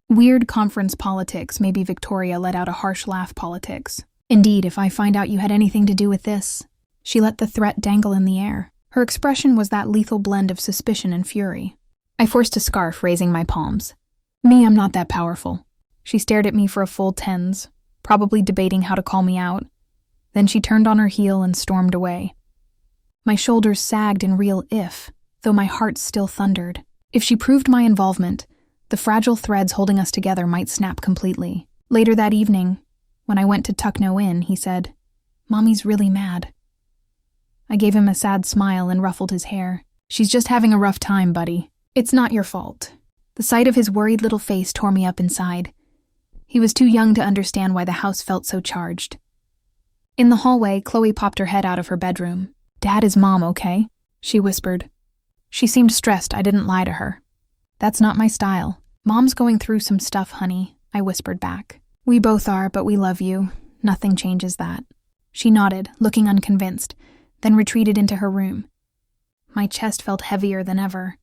"Weird conference politics," maybe Victoria let out a harsh laugh. "Politics. Indeed, if I find out you had anything to do with this." She let the threat dangle in the air. Her expression was that lethal blend of suspicion and fury. I forced a scarf, raising my palms. Me, I'm not that powerful. She stared at me for a full 10s, probably debating how to call me out. Then she turned on her heel and stormed away. My shoulders sagged in real if, though my heart still thundered. If she proved my involvement, the fragile threads holding us together might snap completely. Later that evening, when I went to tuck No in, he said, "Mommy's really mad." I gave him a sad smile and ruffled his hair. "She's just having a rough time, buddy. It's not your fault." The sight of his worried little face tore me up inside. He was too young to understand why the house felt so charged. In the hallway, Chloe popped her head out of her bedroom. "Dad, is Mom okay?" she whispered. She seemed stressed. I didn't lie to her. "That's not my style. Mom's going through some stuff, honey," I whispered back. "We both are, but we love you. Nothing changes that." She nodded, looking unconvinced, then retreated into her room. My chest felt heavier than ever.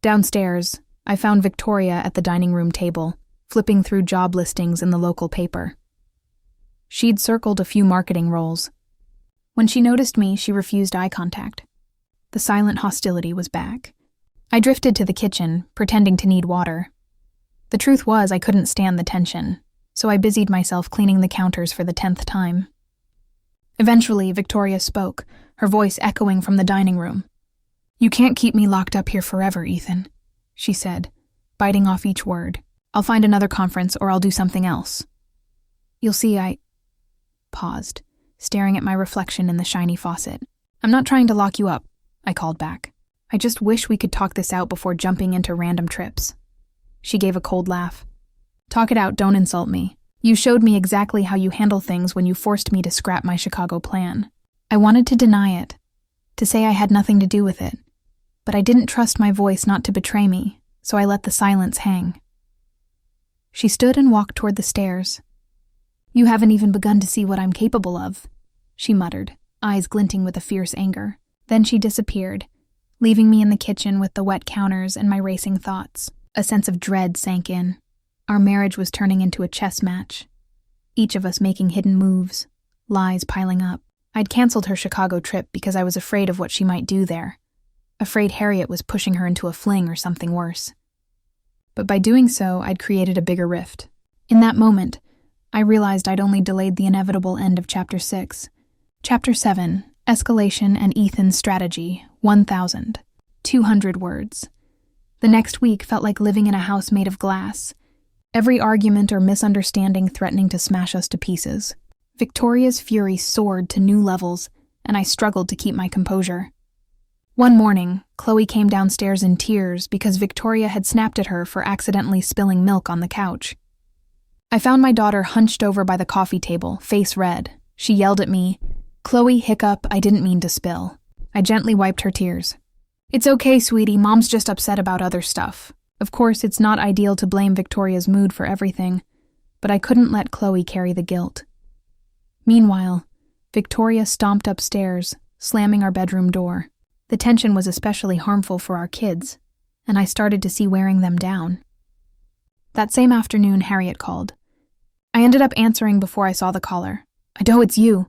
Downstairs, I found Victoria at the dining room table, flipping through job listings in the local paper. She'd circled a few marketing roles. When she noticed me, she refused eye contact. The silent hostility was back. I drifted to the kitchen, pretending to need water. The truth was I couldn't stand the tension, so I busied myself cleaning the counters for the 10th time. Eventually, Victoria spoke, her voice echoing from the dining room. "You can't keep me locked up here forever, Ethan," she said, biting off each word. "I'll find another conference or I'll do something else." "You'll see," I paused, staring at my reflection in the shiny faucet. "I'm not trying to lock you up," I called back. "I just wish we could talk this out before jumping into random trips." She gave a cold laugh. "Talk it out, don't insult me. You showed me exactly how you handle things when you forced me to scrap my Chicago plan." I wanted to deny it, to say I had nothing to do with it, but I didn't trust my voice not to betray me, so I let the silence hang. She stood and walked toward the stairs. "You haven't even begun to see what I'm capable of," she muttered, eyes glinting with a fierce anger. Then she disappeared, leaving me in the kitchen with the wet counters and my racing thoughts. A sense of dread sank in. Our marriage was turning into a chess match, each of us making hidden moves, lies piling up. I'd canceled her Chicago trip because I was afraid of what she might do there, afraid Harriet was pushing her into a fling or something worse. But by doing so, I'd created a bigger rift. In that moment, I realized I'd only delayed the inevitable end of Chapter 6. Chapter 7, Escalation and Ethan's Strategy, 1,000. 200 words. The next week felt like living in a house made of glass, every argument or misunderstanding threatening to smash us to pieces. Victoria's fury soared to new levels, and I struggled to keep my composure. One morning, Chloe came downstairs in tears because Victoria had snapped at her for accidentally spilling milk on the couch. I found my daughter hunched over by the coffee table, face red. She yelled at me, "Chloe, hiccup, I didn't mean to spill." I gently wiped her tears. "It's okay, sweetie, Mom's just upset about other stuff." Of course, it's not ideal to blame Victoria's mood for everything, but I couldn't let Chloe carry the guilt. Meanwhile, Victoria stomped upstairs, slamming our bedroom door. The tension was especially harmful for our kids, and I started to see wearing them down. That same afternoon, Harriet called. I ended up answering before I saw the caller. "Ado, it's you,"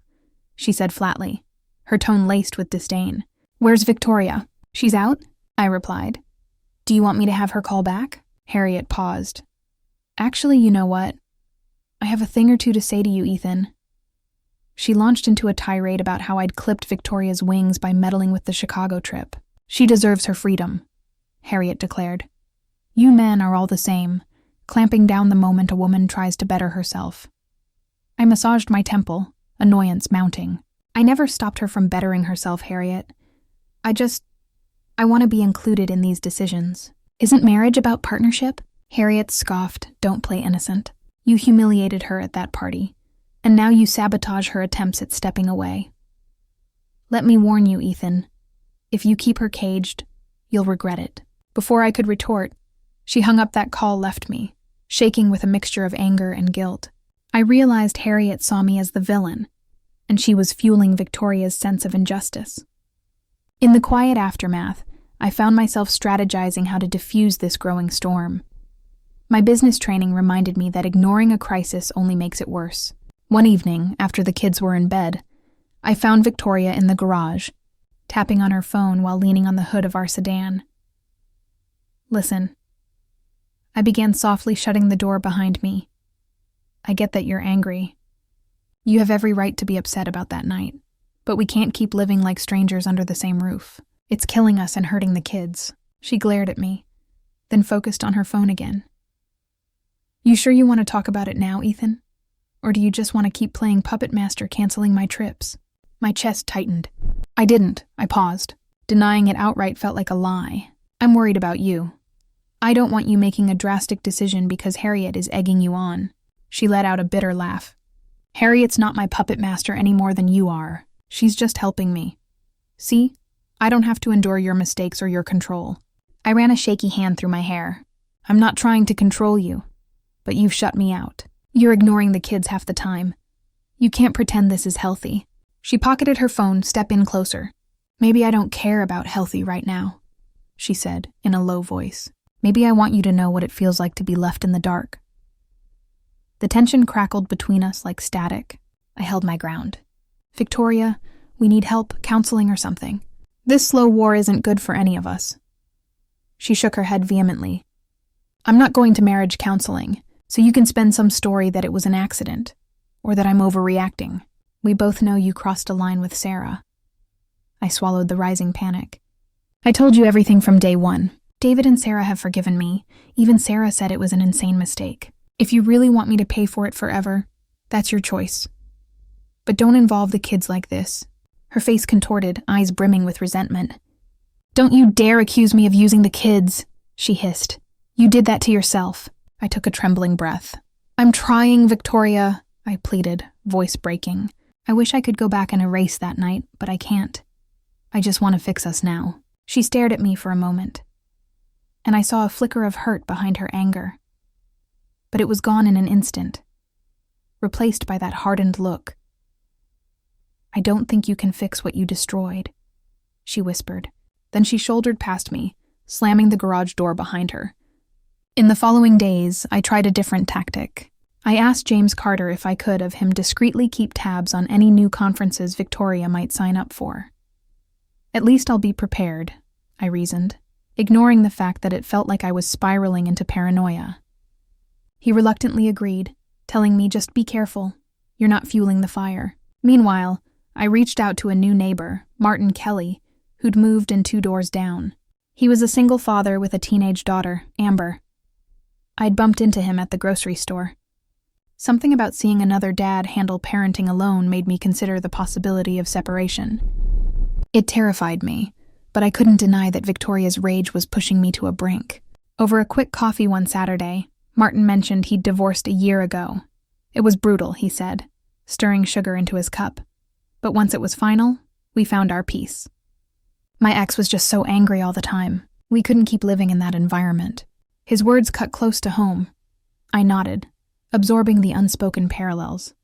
she said flatly, her tone laced with disdain. "Where's Victoria?" "She's out," I replied. "Do you want me to have her call back?" Harriet paused. "Actually, you know what? I have a thing or two to say to you, Ethan." She launched into a tirade about how I'd clipped Victoria's wings by meddling with the Chicago trip. "She deserves her freedom," Harriet declared. "You men are all the same, clamping down the moment a woman tries to better herself." I massaged my temple, annoyance mounting. "I never stopped her from bettering herself, Harriet. I want to be included in these decisions." "Isn't marriage about partnership?" Harriet scoffed, "Don't play innocent. You humiliated her at that party, and now you sabotage her attempts at stepping away. Let me warn you, Ethan. If you keep her caged, you'll regret it." Before I could retort, she hung up that call, left me, shaking with a mixture of anger and guilt. I realized Harriet saw me as the villain, and she was fueling Victoria's sense of injustice. In the quiet aftermath, I found myself strategizing how to diffuse this growing storm. My business training reminded me that ignoring a crisis only makes it worse. One evening, after the kids were in bed, I found Victoria in the garage, tapping on her phone while leaning on the hood of our sedan. Listen. I began softly shutting the door behind me. I get that you're angry. You have every right to be upset about that night, but we can't keep living like strangers under the same roof. It's killing us and hurting the kids. She glared at me, then focused on her phone again. You sure you want to talk about it now, Ethan? Or do you just want to keep playing puppet master, canceling my trips? My chest tightened. I didn't. I paused. Denying it outright felt like a lie. I'm worried about you. I don't want you making a drastic decision because Harriet is egging you on. She let out a bitter laugh. Harriet's not my puppet master any more than you are. She's just helping me. See? I don't have to endure your mistakes or your control. I ran a shaky hand through my hair. I'm not trying to control you, but you've shut me out. You're ignoring the kids half the time. You can't pretend this is healthy. She pocketed her phone, stepped in closer. Maybe I don't care about healthy right now, she said in a low voice. Maybe I want you to know what it feels like to be left in the dark. The tension crackled between us like static. I held my ground. Victoria, we need help, counseling or something. This slow war isn't good for any of us. She shook her head vehemently. I'm not going to marriage counseling, so you can spin some story that it was an accident, or that I'm overreacting. We both know you crossed a line with Sarah. I swallowed the rising panic. I told you everything from day one. David and Sarah have forgiven me. Even Sarah said it was an insane mistake. If you really want me to pay for it forever, that's your choice. But don't involve the kids like this. Her face contorted, eyes brimming with resentment. Don't you dare accuse me of using the kids, she hissed. You did that to yourself. I took a trembling breath. I'm trying, Victoria, I pleaded, voice breaking. I wish I could go back and erase that night, but I can't. I just want to fix us now. She stared at me for a moment, and I saw a flicker of hurt behind her anger. But it was gone in an instant, replaced by that hardened look. I don't think you can fix what you destroyed, she whispered. Then she shouldered past me, slamming the garage door behind her. In the following days, I tried a different tactic. I asked James Carter if I could have him discreetly keep tabs on any new conferences Victoria might sign up for. At least I'll be prepared, I reasoned, ignoring the fact that it felt like I was spiraling into paranoia. He reluctantly agreed, telling me just be careful. You're not fueling the fire. Meanwhile, I reached out to a new neighbor, Martin Kelly, who'd moved in 2 doors down. He was a single father with a teenage daughter, Amber. I'd bumped into him at the grocery store. Something about seeing another dad handle parenting alone made me consider the possibility of separation. It terrified me, but I couldn't deny that Victoria's rage was pushing me to a brink. Over a quick coffee one Saturday, Martin mentioned he'd divorced a year ago. It was brutal, he said, stirring sugar into his cup. But once it was final, we found our peace. My ex was just so angry all the time. We couldn't keep living in that environment. His words cut close to home. I nodded, absorbing the unspoken parallels.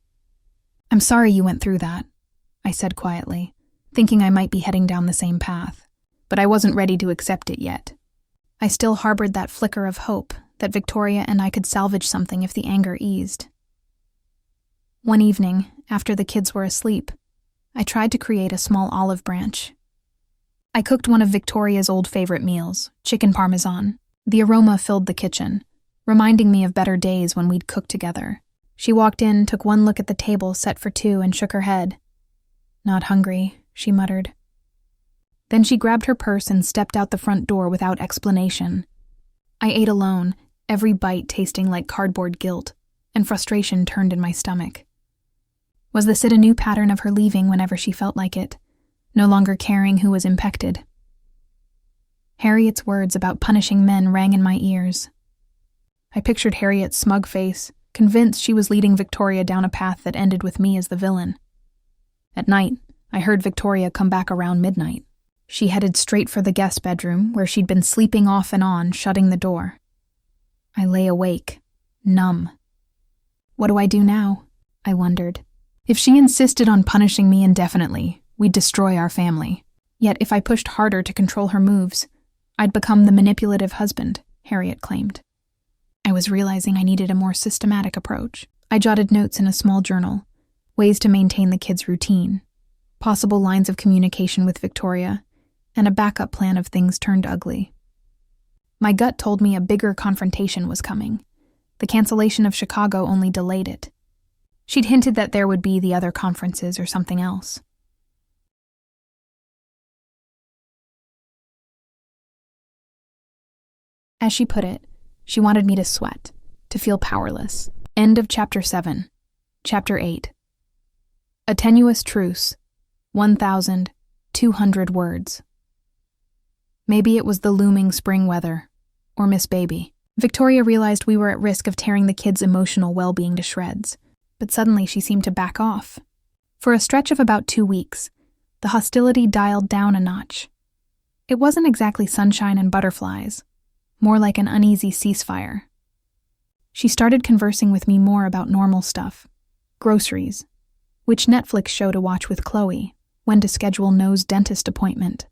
I'm sorry you went through that, I said quietly, thinking I might be heading down the same path, but I wasn't ready to accept it yet. I still harbored that flicker of hope that Victoria and I could salvage something if the anger eased. One evening, after the kids were asleep, I tried to create a small olive branch. I cooked one of Victoria's old favorite meals, chicken parmesan. The aroma filled the kitchen, reminding me of better days when we'd cooked together. She walked in, took one look at the table set for 2, and shook her head. Not hungry, she muttered. Then she grabbed her purse and stepped out the front door without explanation. I ate alone, every bite tasting like cardboard guilt, and frustration turned in my stomach. Was this a new pattern of her leaving whenever she felt like it, no longer caring who was impacted? Harriet's words about punishing men rang in my ears. I pictured Harriet's smug face, convinced she was leading Victoria down a path that ended with me as the villain. At night, I heard Victoria come back around midnight. She headed straight for the guest bedroom, where she'd been sleeping off and on, shutting the door. I lay awake, numb. What do I do now? I wondered. If she insisted on punishing me indefinitely, we'd destroy our family. Yet if I pushed harder to control her moves, I'd become the manipulative husband, Harriet claimed. I was realizing I needed a more systematic approach. I jotted notes in a small journal, ways to maintain the kids' routine. possible lines of communication with Victoria, and a backup plan if things turned ugly. My gut told me a bigger confrontation was coming. The cancellation of Chicago only delayed it. She'd hinted that there would be the other conferences or something else. As she put it, she wanted me to sweat, to feel powerless. End of Chapter 7. Chapter 8. A tenuous truce. 1,200 words. Maybe it was the looming spring weather, or Miss Baby. Victoria realized we were at risk of tearing the kids' emotional well-being to shreds, but suddenly she seemed to back off. For a stretch of about 2 weeks, the hostility dialed down a notch. It wasn't exactly sunshine and butterflies, more like an uneasy ceasefire. She started conversing with me more about normal stuff, groceries, which Netflix show to watch with Chloe, when to schedule nose dentist appointment.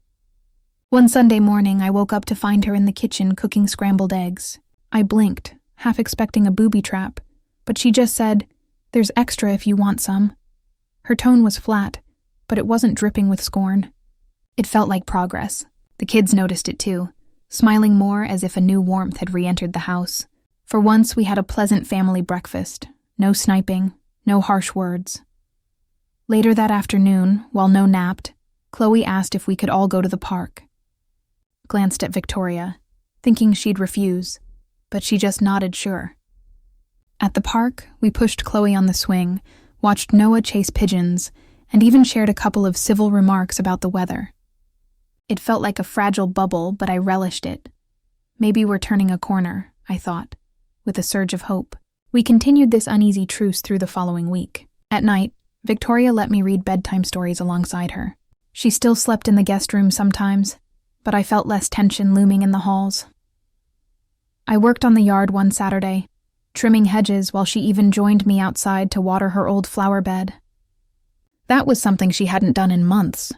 One Sunday morning, I woke up to find her in the kitchen cooking scrambled eggs. I blinked, half expecting a booby trap, but she just said, "There's extra if you want some." Her tone was flat, but it wasn't dripping with scorn. It felt like progress. The kids noticed it too, smiling more as if a new warmth had re-entered the house. For once, we had a pleasant family breakfast. No sniping, no harsh words. Later that afternoon, while No napped, Chloe asked if we could all go to the park. Glanced at Victoria, thinking she'd refuse, but she just nodded sure. At the park, we pushed Chloe on the swing, watched Noah chase pigeons, and even shared a couple of civil remarks about the weather. It felt like a fragile bubble, but I relished it. Maybe we're turning a corner, I thought, with a surge of hope. We continued this uneasy truce through the following week. At night, Victoria let me read bedtime stories alongside her. She still slept in the guest room sometimes, but I felt less tension looming in the halls. I worked on the yard one Saturday, trimming hedges while she even joined me outside to water her old flower bed. That was something she hadn't done in months.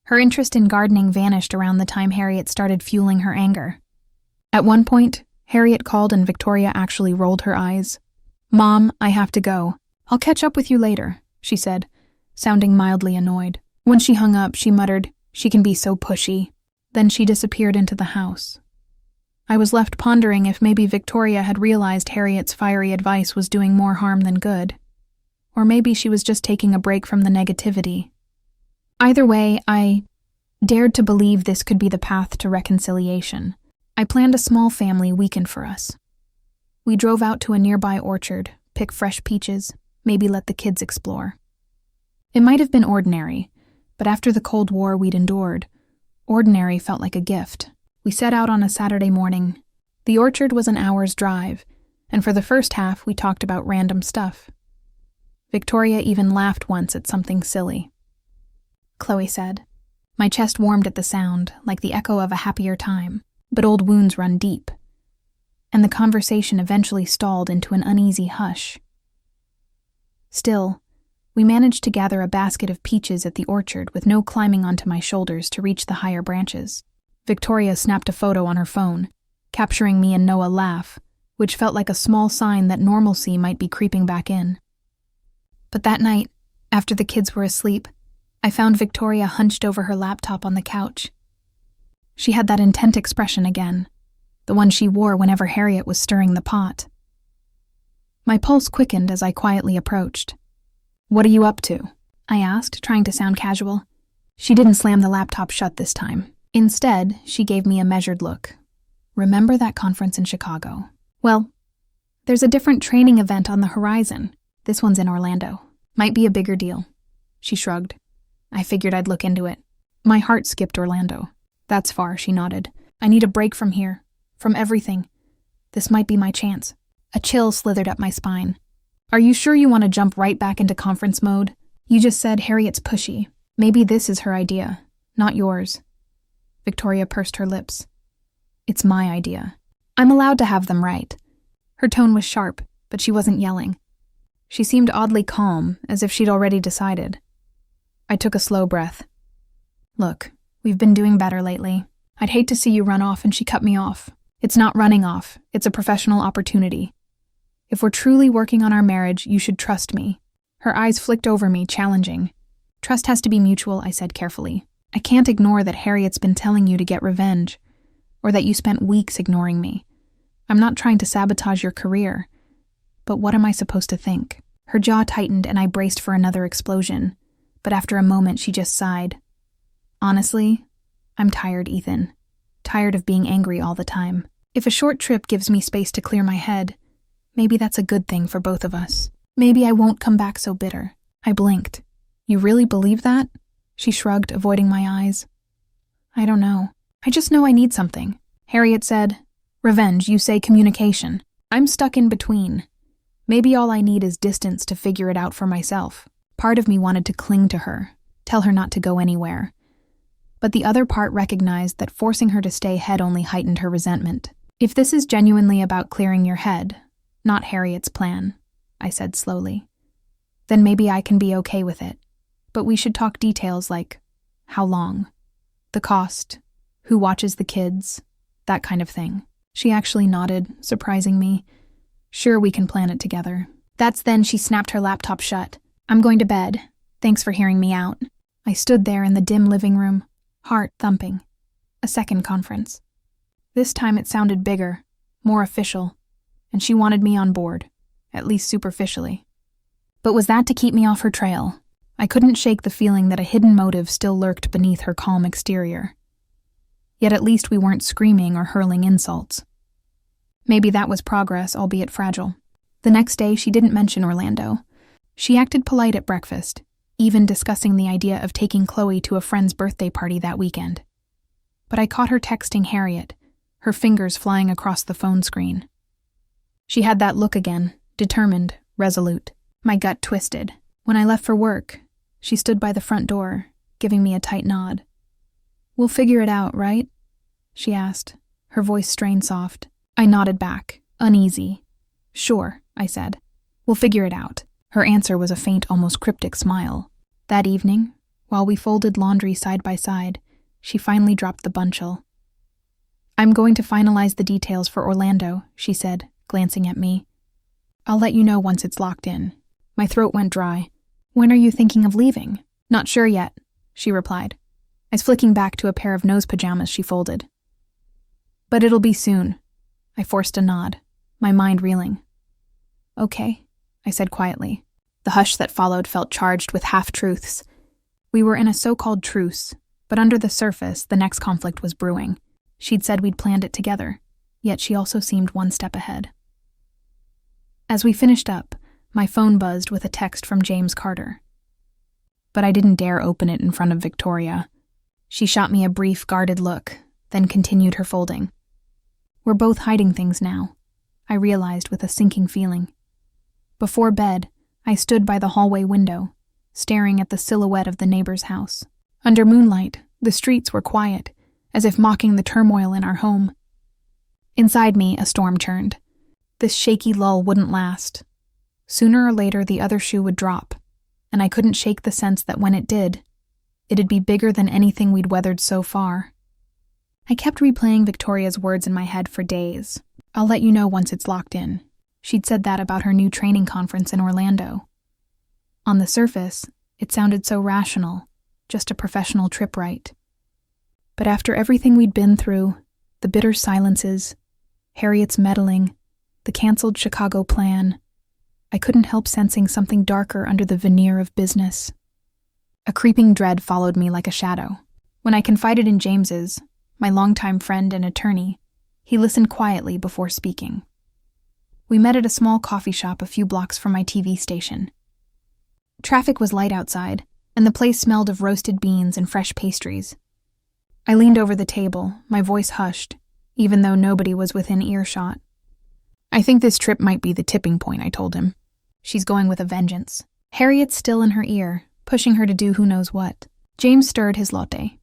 Her interest in gardening vanished around the time Harriet started fueling her anger. At one point, Harriet called and Victoria actually rolled her eyes. "Mom, I have to go. I'll catch up with you later," she said, sounding mildly annoyed. When she hung up, she muttered, "She can be so pushy." Then she disappeared into the house. I was left pondering if maybe Victoria had realized Harriet's fiery advice was doing more harm than good. Or maybe she was just taking a break from the negativity. Either way, I dared to believe this could be the path to reconciliation. I planned a small family weekend for us. We drove out to a nearby orchard, pick fresh peaches, maybe let the kids explore. It might have been ordinary, but after the Cold War we'd endured, ordinary felt like a gift. We set out on a Saturday morning. The orchard was an hour's drive, and for the first half we talked about random stuff. Victoria even laughed once at something silly. Chloe said. My chest warmed at the sound, like the echo of a happier time, but old wounds run deep. And the conversation eventually stalled into an uneasy hush. Still, we managed to gather a basket of peaches at the orchard with no climbing onto my shoulders to reach the higher branches. Victoria snapped a photo on her phone, capturing me and Noah laugh, which felt like a small sign that normalcy might be creeping back in. But that night, after the kids were asleep, I found Victoria hunched over her laptop on the couch. She had that intent expression again, the one she wore whenever Harriet was stirring the pot. My pulse quickened as I quietly approached. "What are you up to?" I asked, trying to sound casual. She didn't slam the laptop shut this time. Instead, she gave me a measured look. "Remember that conference in Chicago? Well, there's a different training event on the horizon. This one's in Orlando. Might be a bigger deal." She shrugged. I figured I'd look into it. My heart skipped Orlando. "That's far," she nodded. "I need a break from here. From everything. This might be my chance." A chill slithered up my spine. "Are you sure you want to jump right back into conference mode? You just said Harriet's pushy. Maybe this is her idea, not yours." Victoria pursed her lips. "It's my idea. I'm allowed to have them right." Her tone was sharp, but she wasn't yelling. She seemed oddly calm, as if she'd already decided. I took a slow breath. "Look, we've been doing better lately. I'd hate to see you run off," and she cut me off. "It's not running off. It's a professional opportunity. If we're truly working on our marriage, you should trust me." Her eyes flicked over me, challenging. Trust has to be mutual, I said carefully. I can't ignore that Harriet's been telling you to get revenge, or that you spent weeks ignoring me. I'm not trying to sabotage your career, but what am I supposed to think? Her jaw tightened and I braced for another explosion, but after a moment she just sighed. Honestly, I'm tired, Ethan. Tired of being angry all the time. If a short trip gives me space to clear my head, maybe that's a good thing for both of us. Maybe I won't come back so bitter. I blinked. You really believe that? She shrugged, avoiding my eyes. I don't know. I just know I need something. Harriet said, Revenge, you say communication. I'm stuck in between. Maybe all I need is distance to figure it out for myself. Part of me wanted to cling to her, tell her not to go anywhere. But the other part recognized that forcing her to stay had only heightened her resentment. If this is genuinely about clearing your head, not Harriet's plan, I said slowly, then maybe I can be okay with it. But we should talk details like how long, the cost, who watches the kids, that kind of thing. She actually nodded, surprising me. Sure, we can plan it together. That's then she snapped her laptop shut. I'm going to bed. Thanks for hearing me out. I stood there in the dim living room, heart thumping. A second conference. This time it sounded bigger, more official, and she wanted me on board, at least superficially. But was that to keep me off her trail? I couldn't shake the feeling that a hidden motive still lurked beneath her calm exterior. Yet at least we weren't screaming or hurling insults. Maybe that was progress, albeit fragile. The next day, she didn't mention Orlando. She acted polite at breakfast, even discussing the idea of taking Chloe to a friend's birthday party that weekend. But I caught her texting Harriet, her fingers flying across the phone screen. She had that look again, determined, resolute. My gut twisted. When I left for work, she stood by the front door, giving me a tight nod. We'll figure it out, right? She asked, her voice strained soft. I nodded back, uneasy. Sure, I said. We'll figure it out. Her answer was a faint, almost cryptic smile. That evening, while we folded laundry side by side, she finally dropped the bunchel. I'm going to finalize the details for Orlando, she said, glancing at me. I'll let you know once it's locked in. My throat went dry. When are you thinking of leaving? Not sure yet, she replied, as flicking back to a pair of nose pajamas she folded. But it'll be soon. I forced a nod, my mind reeling. Okay, I said quietly. The hush that followed felt charged with half-truths. We were in a so-called truce, but under the surface, the next conflict was brewing. She'd said we'd planned it together, yet she also seemed one step ahead. As we finished up, my phone buzzed with a text from James Carter. But I didn't dare open it in front of Victoria. She shot me a brief, guarded look, then continued her folding. We're both hiding things now, I realized with a sinking feeling. Before bed, I stood by the hallway window, staring at the silhouette of the neighbor's house. Under moonlight, the streets were quiet, as if mocking the turmoil in our home. Inside me, a storm churned. This shaky lull wouldn't last. Sooner or later, the other shoe would drop, and I couldn't shake the sense that when it did, it'd be bigger than anything we'd weathered so far. I kept replaying Victoria's words in my head for days. I'll let you know once it's locked in. She'd said that about her new training conference in Orlando. On the surface, it sounded so rational, just a professional trip right. But after everything we'd been through, the bitter silences, Harriet's meddling, the canceled Chicago plan, I couldn't help sensing something darker under the veneer of business. A creeping dread followed me like a shadow. When I confided in James's, my longtime friend and attorney, he listened quietly before speaking. We met at a small coffee shop a few blocks from my TV station. Traffic was light outside, and the place smelled of roasted beans and fresh pastries. I leaned over the table, my voice hushed, even though nobody was within earshot. I think this trip might be the tipping point, I told him. She's going with a vengeance. Harriet's still in her ear, pushing her to do who knows what. James stirred his latte.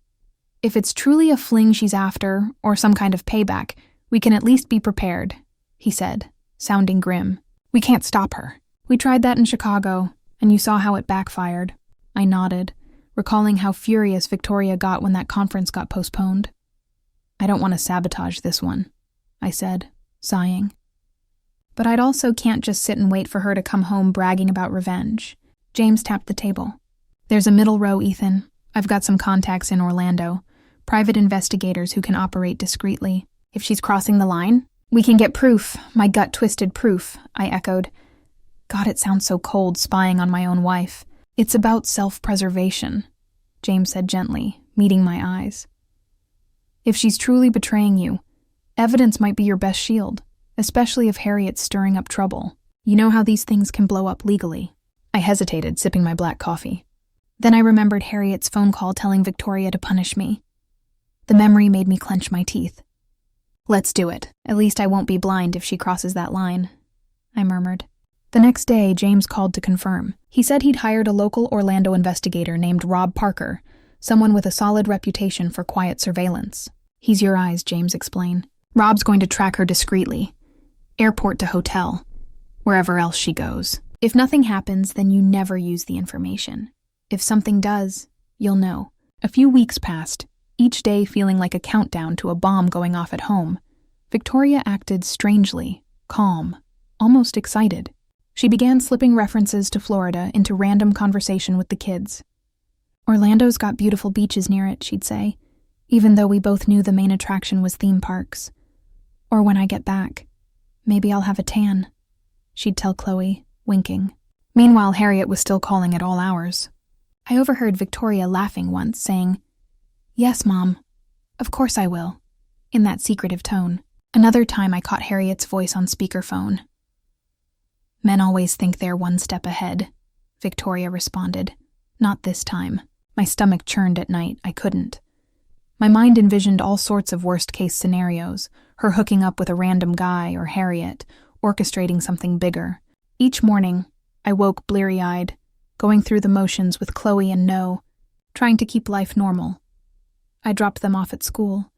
If it's truly a fling she's after, or some kind of payback, we can at least be prepared, he said, sounding grim. We can't stop her. We tried that in Chicago, and you saw how it backfired. I nodded, recalling how furious Victoria got when that conference got postponed. I don't want to sabotage this one, I said, sighing. But I'd also can't just sit and wait for her to come home bragging about revenge. James tapped the table. There's a middle row, Ethan. I've got some contacts in Orlando. Private investigators who can operate discreetly. If she's crossing the line, we can get proof. My gut twisted proof, I echoed. God, it sounds so cold spying on my own wife. It's about self-preservation, James said gently, meeting my eyes. If she's truly betraying you, evidence might be your best shield, especially if Harriet's stirring up trouble. You know how these things can blow up legally. I hesitated, sipping my black coffee. Then I remembered Harriet's phone call telling Victoria to punish me. The memory made me clench my teeth. Let's do it. At least I won't be blind if she crosses that line, I murmured. The next day, James called to confirm. He said he'd hired a local Orlando investigator named Rob Parker, someone with a solid reputation for quiet surveillance. He's your eyes, James explained. Rob's going to track her discreetly. Airport to hotel. Wherever else she goes. If nothing happens, then you never use the information. If something does, you'll know. A few weeks passed, each day feeling like a countdown to a bomb going off at home. Victoria acted strangely, calm, almost excited. She began slipping references to Florida into random conversation with the kids. Orlando's got beautiful beaches near it, she'd say, even though we both knew the main attraction was theme parks. Or when I get back, maybe I'll have a tan, she'd tell Chloe, winking. Meanwhile, Harriet was still calling at all hours. I overheard Victoria laughing once, saying, "Yes, Mom, of course I will," in that secretive tone. Another time I caught Harriet's voice on speakerphone. Men always think they're one step ahead, Victoria responded. Not this time. My stomach churned at night. I couldn't. My mind envisioned all sorts of worst-case scenarios, her hooking up with a random guy or Harriet, orchestrating something bigger. Each morning, I woke bleary-eyed, going through the motions with Chloe and No, trying to keep life normal. I dropped them off at school,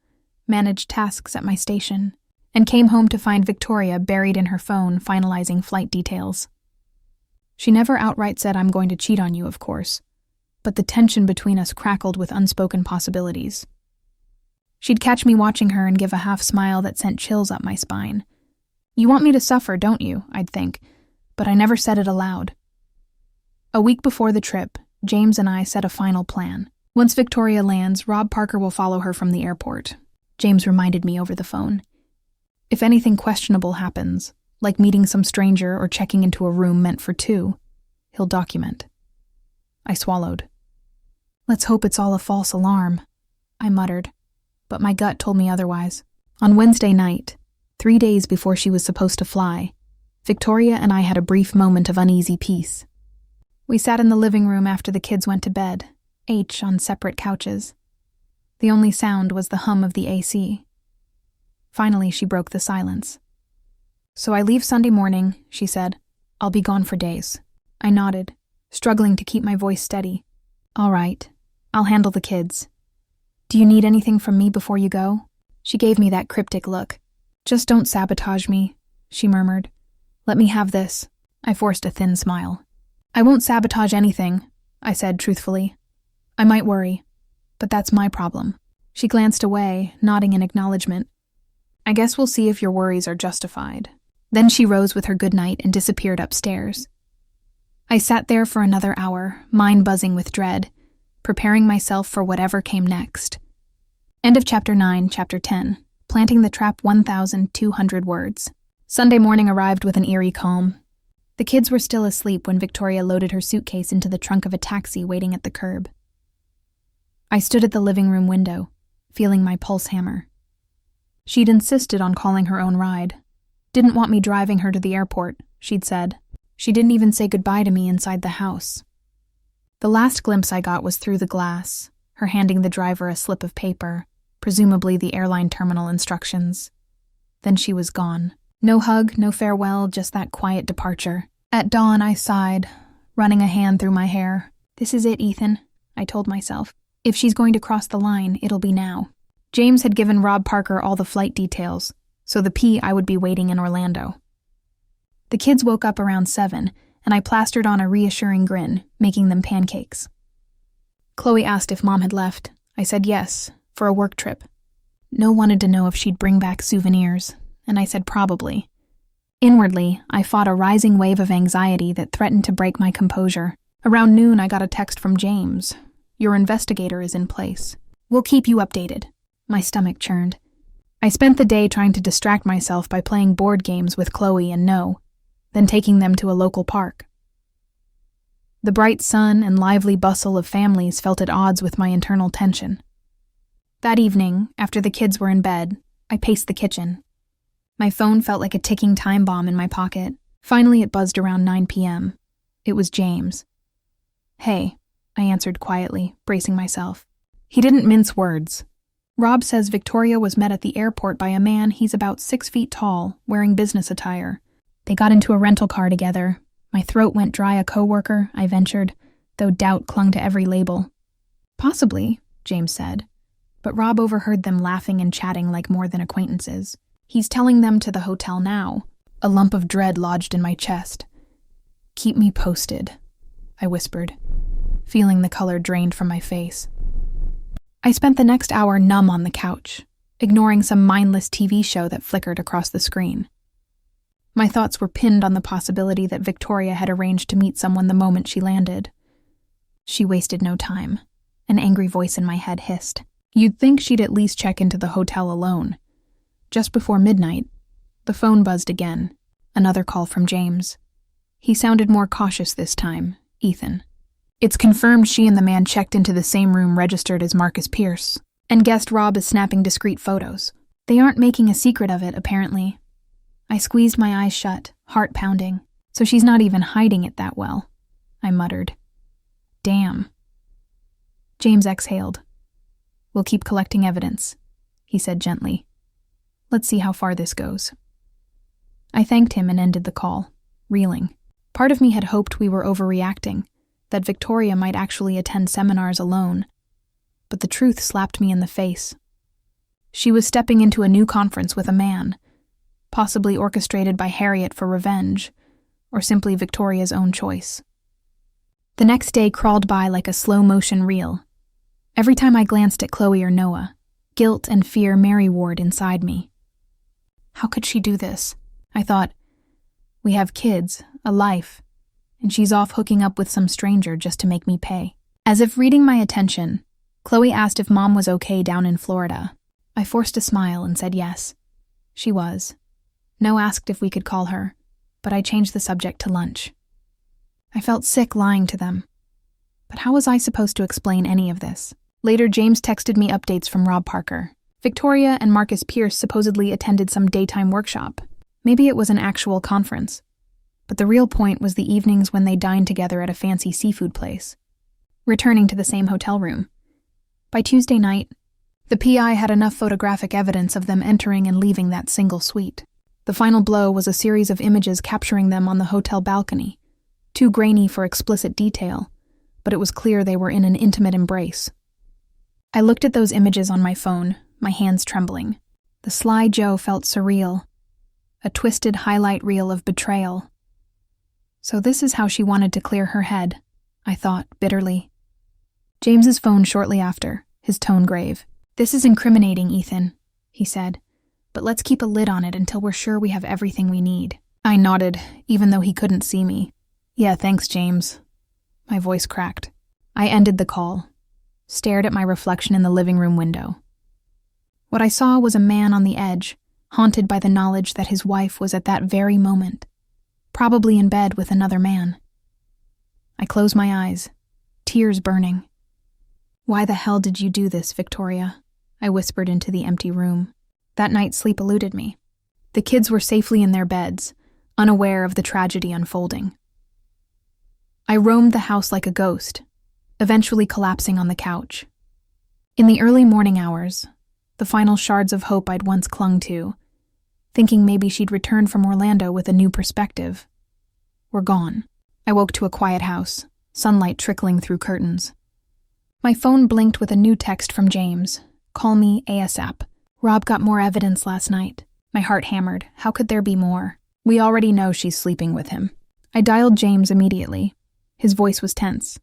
managed tasks at my station, and came home to find Victoria buried in her phone finalizing flight details. She never outright said, "I'm going to cheat on you," of course, but the tension between us crackled with unspoken possibilities. She'd catch me watching her and give a half smile that sent chills up my spine. "You want me to suffer, don't you?" I'd think, but I never said it aloud. A week before the trip, James and I set a final plan. Once Victoria lands, Rob Parker will follow her from the airport. James reminded me over the phone. If anything questionable happens, like meeting some stranger or checking into a room meant for two, he'll document. I swallowed. Let's hope it's all a false alarm, I muttered, but my gut told me otherwise. On Wednesday night, 3 days before she was supposed to fly, Victoria and I had a brief moment of uneasy peace. We sat in the living room after the kids went to bed, each on separate couches. The only sound was the hum of the AC. Finally, she broke the silence. "So I leave Sunday morning," she said. "I'll be gone for days." I nodded, struggling to keep my voice steady. "All right, I'll handle the kids. Do you need anything from me before you go?" She gave me that cryptic look. "Just don't sabotage me," she murmured. "Let me have this." I forced a thin smile. "I won't sabotage anything," I said truthfully. "I might worry, but that's my problem." She glanced away, nodding in acknowledgement. "I guess we'll see if your worries are justified." Then she rose with her goodnight and disappeared upstairs. I sat there for another hour, mind buzzing with dread, preparing myself for whatever came next. End of Chapter 9, Chapter 10. Planting the Trap, 1,200 words. Sunday morning arrived with an eerie calm. The kids were still asleep when Victoria loaded her suitcase into the trunk of a taxi waiting at the curb. I stood at the living room window, feeling my pulse hammer. She'd insisted on calling her own ride. Didn't want me driving her to the airport, she'd said. She didn't even say goodbye to me inside the house. The last glimpse I got was through the glass, her handing the driver a slip of paper, presumably the airline terminal instructions. Then she was gone. No hug, no farewell, just that quiet departure. At dawn, I sighed, running a hand through my hair. "This is it, Ethan," I told myself. "If she's going to cross the line, it'll be now." James had given Rob Parker all the flight details, so I would be waiting in Orlando. The kids woke up around 7, and I plastered on a reassuring grin, making them pancakes. Chloe asked if Mom had left. I said yes, for a work trip. No wanted to know if she'd bring back souvenirs, and I said probably. Inwardly, I fought a rising wave of anxiety that threatened to break my composure. Around noon, I got a text from James. Your investigator is in place. We'll keep you updated. My stomach churned. I spent the day trying to distract myself by playing board games with Chloe and Noah, then taking them to a local park. The bright sun and lively bustle of families felt at odds with my internal tension. That evening, after the kids were in bed, I paced the kitchen. My phone felt like a ticking time bomb in my pocket. Finally, it buzzed around 9 p.m. It was James. Hey, I answered quietly, bracing myself. He didn't mince words. Rob says Victoria was met at the airport by a man he's about 6 feet tall, wearing business attire. They got into a rental car together. My throat went dry. A coworker, I ventured, though doubt clung to every label. Possibly, James said, but Rob overheard them laughing and chatting like more than acquaintances. He's telling them to the hotel now. A lump of dread lodged in my chest. Keep me posted, I whispered, feeling the color drained from my face. I spent the next hour numb on the couch, ignoring some mindless TV show that flickered across the screen. My thoughts were pinned on the possibility that Victoria had arranged to meet someone the moment she landed. She wasted no time. An angry voice in my head hissed. You'd think she'd at least check into the hotel alone. Just before midnight, the phone buzzed again. Another call from James. He sounded more cautious this time, Ethan. It's confirmed she and the man checked into the same room registered as Marcus Pierce, and guessed Rob is snapping discreet photos. They aren't making a secret of it, apparently. I squeezed my eyes shut, heart pounding. So she's not even hiding it that well, I muttered. Damn. James exhaled. We'll keep collecting evidence, he said gently. Let's see how far this goes. I thanked him and ended the call, reeling. Part of me had hoped we were overreacting, that Victoria might actually attend seminars alone. But the truth slapped me in the face. She was stepping into a new conference with a man, possibly orchestrated by Harriet for revenge, or simply Victoria's own choice. The next day crawled by like a slow-motion reel. Every time I glanced at Chloe or Noah, guilt and fear Mary-ward inside me. How could she do this? I thought, we have kids, a life, and she's off hooking up with some stranger just to make me pay. As if reading my attention, Chloe asked if Mom was okay down in Florida. I forced a smile and said yes. She was. Noah asked if we could call her, but I changed the subject to lunch. I felt sick lying to them. But how was I supposed to explain any of this? Later, James texted me updates from Rob Parker. Victoria and Marcus Pierce supposedly attended some daytime workshop. Maybe it was an actual conference. But the real point was the evenings when they dined together at a fancy seafood place, returning to the same hotel room. By Tuesday night, the PI had enough photographic evidence of them entering and leaving that single suite. The final blow was a series of images capturing them on the hotel balcony, too grainy for explicit detail, but it was clear they were in an intimate embrace. I looked at those images on my phone, my hands trembling. The sly Joe felt surreal, a twisted highlight reel of betrayal. So this is how she wanted to clear her head, I thought bitterly. James's phone shortly after, his tone grave. This is incriminating, Ethan, he said, but let's keep a lid on it until we're sure we have everything we need. I nodded, even though he couldn't see me. Yeah, thanks, James. My voice cracked. I ended the call, stared at my reflection in the living room window. What I saw was a man on the edge, haunted by the knowledge that his wife was at that very moment, probably in bed with another man. I closed my eyes, tears burning. Why the hell did you do this, Victoria? I whispered into the empty room. That night sleep eluded me. The kids were safely in their beds, unaware of the tragedy unfolding. I roamed the house like a ghost, eventually collapsing on the couch. In the early morning hours, the final shards of hope I'd once clung to, thinking maybe she'd return from Orlando with a new perspective, were gone. I woke to a quiet house, sunlight trickling through curtains. My phone blinked with a new text from James. Call me ASAP. Rob got more evidence last night. My heart hammered. How could there be more? We already know she's sleeping with him. I dialed James immediately. His voice was tense.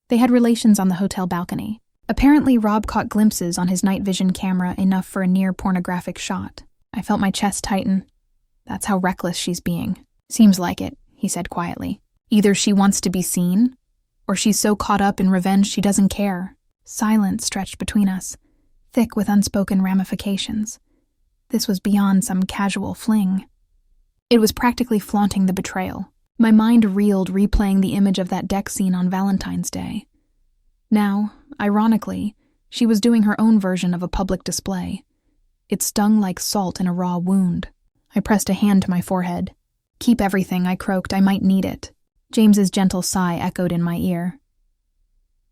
They had relations on the hotel balcony. Apparently, Rob caught glimpses on his night vision camera enough for a near-pornographic shot. I felt my chest tighten. That's how reckless she's being. Seems like it, he said quietly. Either she wants to be seen, Or she's so caught up in revenge she doesn't care. Silence stretched between us, thick with unspoken ramifications. This was beyond some casual fling. It was practically flaunting the betrayal. My mind reeled, replaying the image of that deck scene on Valentine's Day. Now, ironically, she was doing her own version of a public display. It stung like salt in a raw wound. I pressed a hand to my forehead. "Keep everything," I croaked. "I might need it." James's gentle sigh echoed in my ear.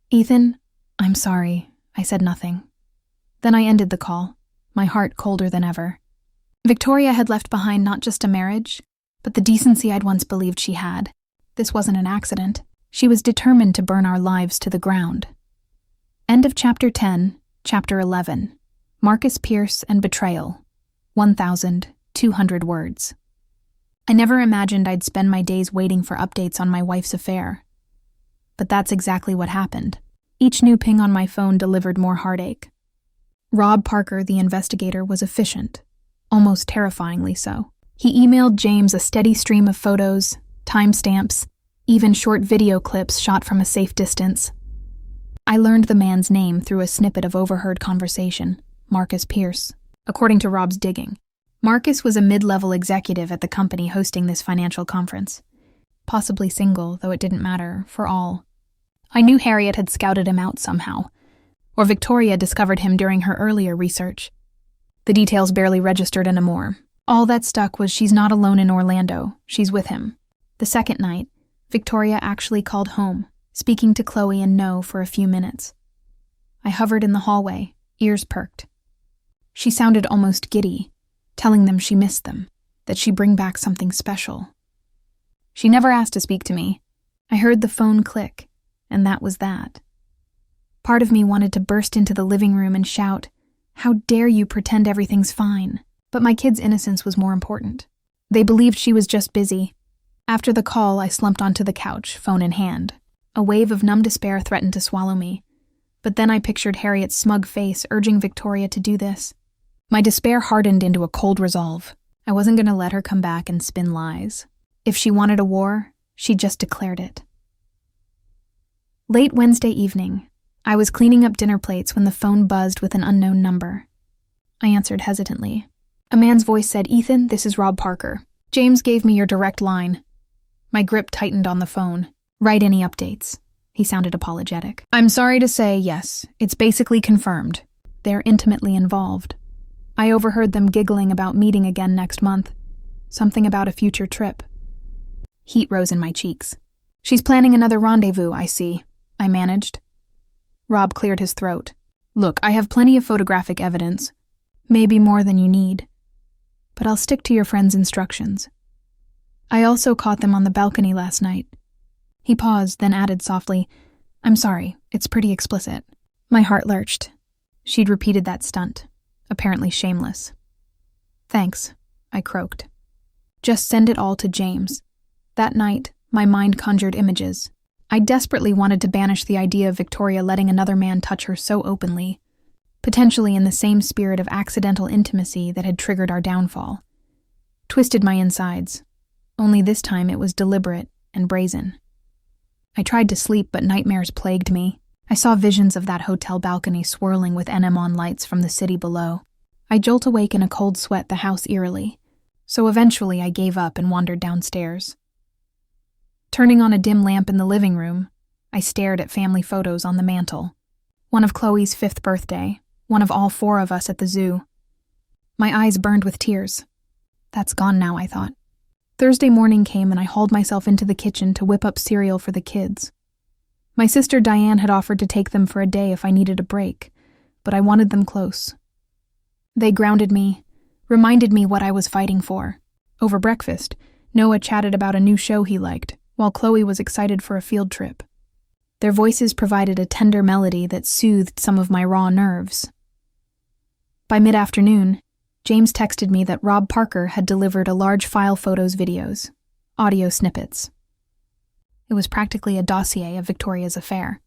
"Ethan, I'm sorry." I said nothing. Then I ended the call, my heart colder than ever. Victoria had left behind not just a marriage, but the decency I'd once believed she had. This wasn't an accident. She was determined to burn our lives to the ground. End of Chapter 10, Chapter 11. Marcus Pierce and Betrayal. 1,200 words. I never imagined I'd spend my days waiting for updates on my wife's affair. But that's exactly what happened. Each new ping on my phone delivered more heartache. Rob Parker, the investigator, was efficient, almost terrifyingly so. He emailed James a steady stream of photos, timestamps, even short video clips shot from a safe distance. I learned the man's name through a snippet of overheard conversation, Marcus Pierce. According to Rob's digging, Marcus was a mid-level executive at the company hosting this financial conference. Possibly single, though it didn't matter, for all. I knew Harriet had scouted him out somehow, or Victoria discovered him during her earlier research. The details barely registered anymore. All that stuck was she's not alone in Orlando, she's with him. The second night, Victoria actually called home, speaking to Chloe and No for a few minutes. I hovered in the hallway, ears perked. She sounded almost giddy, telling them she missed them, that she'd bring back something special. She never asked to speak to me. I heard the phone click, and that was that. Part of me wanted to burst into the living room and shout, "How dare you pretend everything's fine?" But my kids' innocence was more important. They believed she was just busy. After the call, I slumped onto the couch, phone in hand. A wave of numb despair threatened to swallow me. But then I pictured Harriet's smug face urging Victoria to do this. My despair hardened into a cold resolve. I wasn't going to let her come back and spin lies. If she wanted a war, she just declared it. Late Wednesday evening, I was cleaning up dinner plates when the phone buzzed with an unknown number. I answered hesitantly. A man's voice said, "Ethan, this is Rob Parker. James gave me your direct line." My grip tightened on the phone. "Write any updates." He sounded apologetic. "I'm sorry to say, yes, it's basically confirmed. They're intimately involved. I overheard them giggling about meeting again next month. Something about a future trip." Heat rose in my cheeks. "She's planning another rendezvous, I see," I managed. Rob cleared his throat. "Look, I have plenty of photographic evidence. Maybe more than you need. But I'll stick to your friend's instructions. I also caught them on the balcony last night." He paused, then added softly, "I'm sorry, it's pretty explicit." My heart lurched. She'd repeated that stunt, apparently shameless. "Thanks," I croaked. "Just send it all to James." That night, my mind conjured images. I desperately wanted to banish the idea of Victoria letting another man touch her so openly, potentially in the same spirit of accidental intimacy that had triggered our downfall. Twisted my insides. Only this time it was deliberate and brazen. I tried to sleep, but nightmares plagued me. I saw visions of that hotel balcony swirling with neon lights from the city below. I jolt awake in a cold sweat the house eerily, so eventually I gave up and wandered downstairs. Turning on a dim lamp in the living room, I stared at family photos on the mantel. One of Chloe's 5th birthday, one of all 4 of us at the zoo. My eyes burned with tears. That's gone now, I thought. Thursday morning came and I hauled myself into the kitchen to whip up cereal for the kids. My sister Diane had offered to take them for a day if I needed a break, but I wanted them close. They grounded me, reminded me what I was fighting for. Over breakfast, Noah chatted about a new show he liked, while Chloe was excited for a field trip. Their voices provided a tender melody that soothed some of my raw nerves. By mid-afternoon, James texted me that Rob Parker had delivered a large file photos videos, audio snippets. It was practically a dossier of Victoria's affair.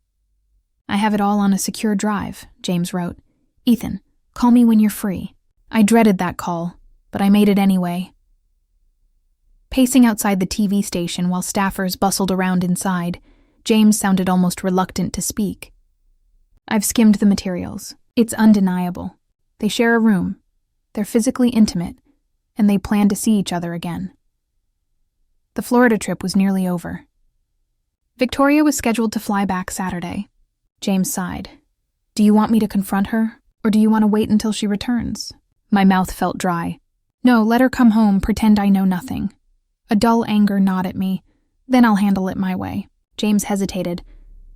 "I have it all on a secure drive," James wrote. "Ethan, call me when you're free." I dreaded that call, but I made it anyway. Pacing outside the TV station while staffers bustled around inside, James sounded almost reluctant to speak. I've skimmed the materials. It's undeniable. They share a room. They're physically intimate, and they plan to see each other again. The Florida trip was nearly over. Victoria was scheduled to fly back Saturday. James sighed. Do you want me to confront her, or do you want to wait until she returns? My mouth felt dry. No, let her come home, pretend I know nothing. A dull anger gnawed at me. Then I'll handle it my way. James hesitated.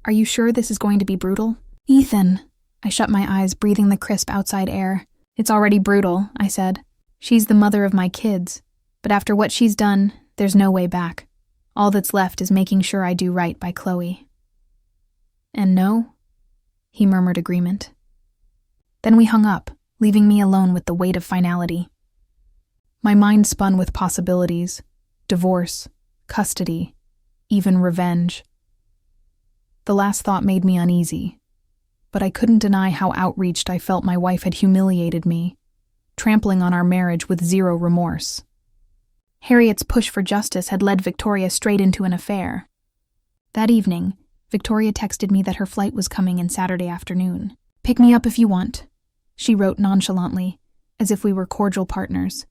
Are you sure this is going to be brutal? Ethan. I shut my eyes, breathing the crisp outside air. It's already brutal, I said. She's the mother of my kids. But after what she's done, there's no way back. All that's left is making sure I do right by Chloe. And no? He murmured agreement. Then we hung up, leaving me alone with the weight of finality. My mind spun with possibilities. Divorce, custody, even revenge. The last thought made me uneasy, but I couldn't deny how outreached I felt my wife had humiliated me, trampling on our marriage with zero remorse. Harriet's push for justice had led Victoria straight into an affair. That evening, Victoria texted me that her flight was coming in Saturday afternoon. Pick me up if you want, she wrote nonchalantly, as if we were cordial partners.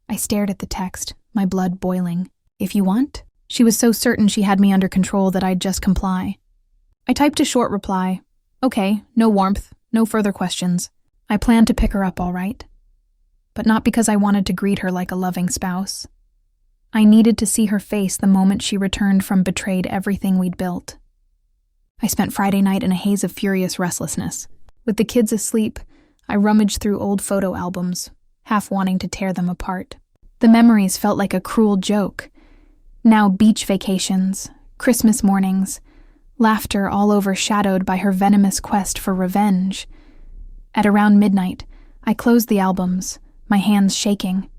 I stared at the text, my blood boiling. If you want? She was so certain she had me under control that I'd just comply. I typed a short reply. Okay, no warmth, no further questions. I planned to pick her up all right. But not because I wanted to greet her like a loving spouse. I needed to see her face the moment she returned from betrayed everything we'd built. I spent Friday night in a haze of furious restlessness. With the kids asleep, I rummaged through old photo albums, half wanting to tear them apart. The memories felt like a cruel joke. Now beach vacations, Christmas mornings, laughter all overshadowed by her venomous quest for revenge. At around midnight, I closed the albums, my hands shaking.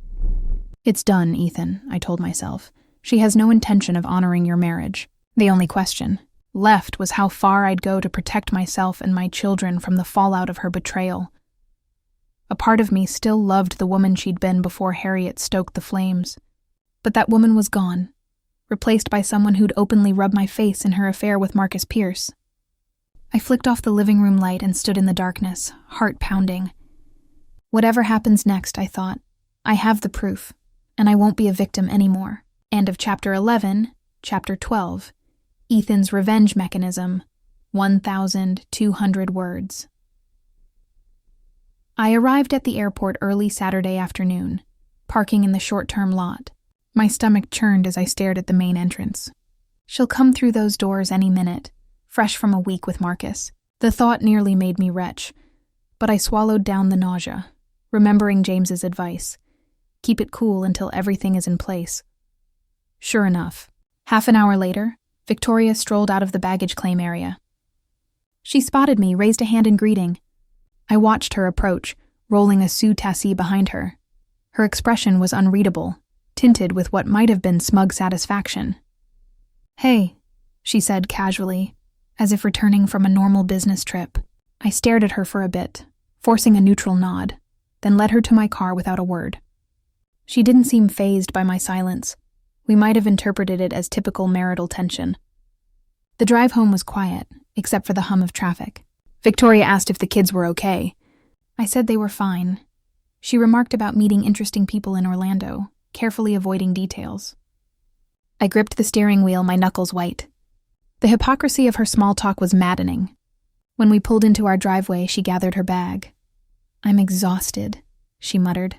It's done, Ethan, I told myself. She has no intention of honoring your marriage. The only question left was how far I'd go to protect myself and my children from the fallout of her betrayal. A part of me still loved the woman she'd been before Harriet stoked the flames. But that woman was gone, replaced by someone who'd openly rubbed my face in her affair with Marcus Pierce. I flicked off the living room light and stood in the darkness, heart pounding. Whatever happens next, I thought, I have the proof, and I won't be a victim anymore. End of Chapter 11, Chapter 12, Ethan's Revenge Mechanism, 1,200 words. I arrived at the airport early Saturday afternoon, parking in the short-term lot. My stomach churned as I stared at the main entrance. She'll come through those doors any minute, fresh from a week with Marcus. The thought nearly made me retch, but I swallowed down the nausea, remembering James's advice. Keep it cool until everything is in place. Sure enough, half an hour later, Victoria strolled out of the baggage claim area. She spotted me, raised a hand in greeting. I watched her approach, rolling a Sioux tassie behind her. Her expression was unreadable, tinted with what might have been smug satisfaction. Hey, she said casually, as if returning from a normal business trip. I stared at her for a bit, forcing a neutral nod, then led her to my car without a word. She didn't seem fazed by my silence. We might have interpreted it as typical marital tension. The drive home was quiet, except for the hum of traffic. Victoria asked if the kids were okay. I said they were fine. She remarked about meeting interesting people in Orlando, carefully avoiding details. I gripped the steering wheel, my knuckles white. The hypocrisy of her small talk was maddening. When we pulled into our driveway, she gathered her bag. I'm exhausted, she muttered,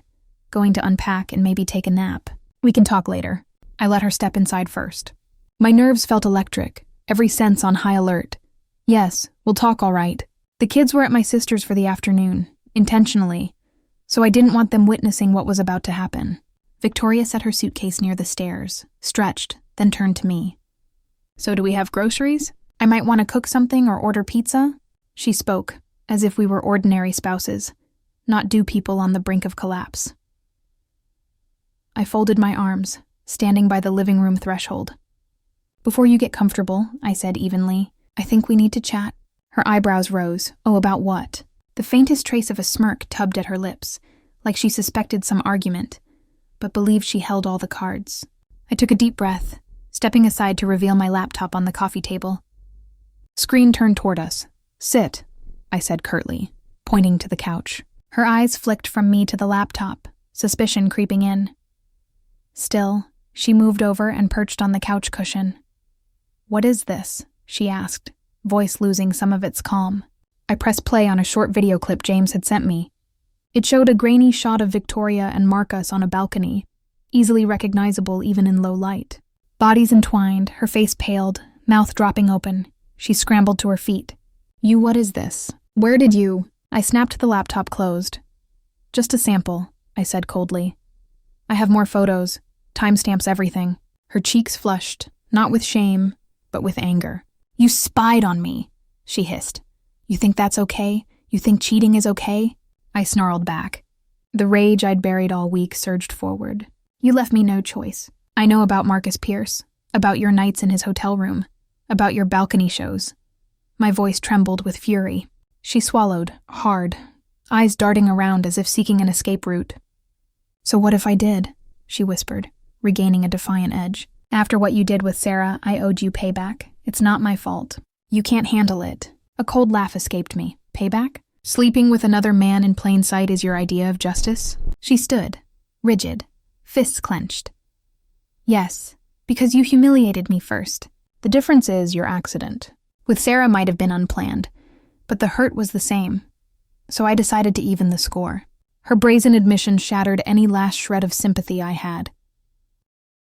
going to unpack and maybe take a nap. We can talk later. I let her step inside first. My nerves felt electric, every sense on high alert. Yes, we'll talk all right. The kids were at my sister's for the afternoon, intentionally, so I didn't want them witnessing what was about to happen. Victoria set her suitcase near the stairs, stretched, then turned to me. So do we have groceries? I might want to cook something or order pizza? She spoke, as if we were ordinary spouses, not due people on the brink of collapse. I folded my arms, standing by the living room threshold. Before you get comfortable, I said evenly, I think we need to chat. Her eyebrows rose. Oh, about what? The faintest trace of a smirk tugged at her lips, like she suspected some argument, but believed she held all the cards. I took a deep breath, stepping aside to reveal my laptop on the coffee table. Screen turned toward us. "Sit," I said curtly, pointing to the couch. Her eyes flicked from me to the laptop, suspicion creeping in. Still, she moved over and perched on the couch cushion. "What is this?" she asked, voice losing some of its calm. I pressed play on a short video clip James had sent me. It showed a grainy shot of Victoria and Marcus on a balcony, easily recognizable even in low light. Bodies entwined, her face paled, mouth dropping open. She scrambled to her feet. What is this? Where did you?" I snapped the laptop closed. "Just a sample," I said coldly. "I have more photos, timestamps everything." Her cheeks flushed, not with shame, but with anger. "You spied on me," she hissed. "You think that's okay? You think cheating is okay?" I snarled back. The rage I'd buried all week surged forward. "You left me no choice. I know about Marcus Pierce, about your nights in his hotel room, about your balcony shows." My voice trembled with fury. She swallowed, hard, eyes darting around as if seeking an escape route. "So what if I did?" she whispered, regaining a defiant edge. "After what you did with Sarah, I owed you payback. It's not my fault. You can't handle it." A cold laugh escaped me. "Payback? Sleeping with another man in plain sight is your idea of justice?" She stood, rigid, fists clenched. "Yes, because you humiliated me first. The difference is your accident. With Sarah might have been unplanned, but the hurt was the same. So I decided to even the score." Her brazen admission shattered any last shred of sympathy I had.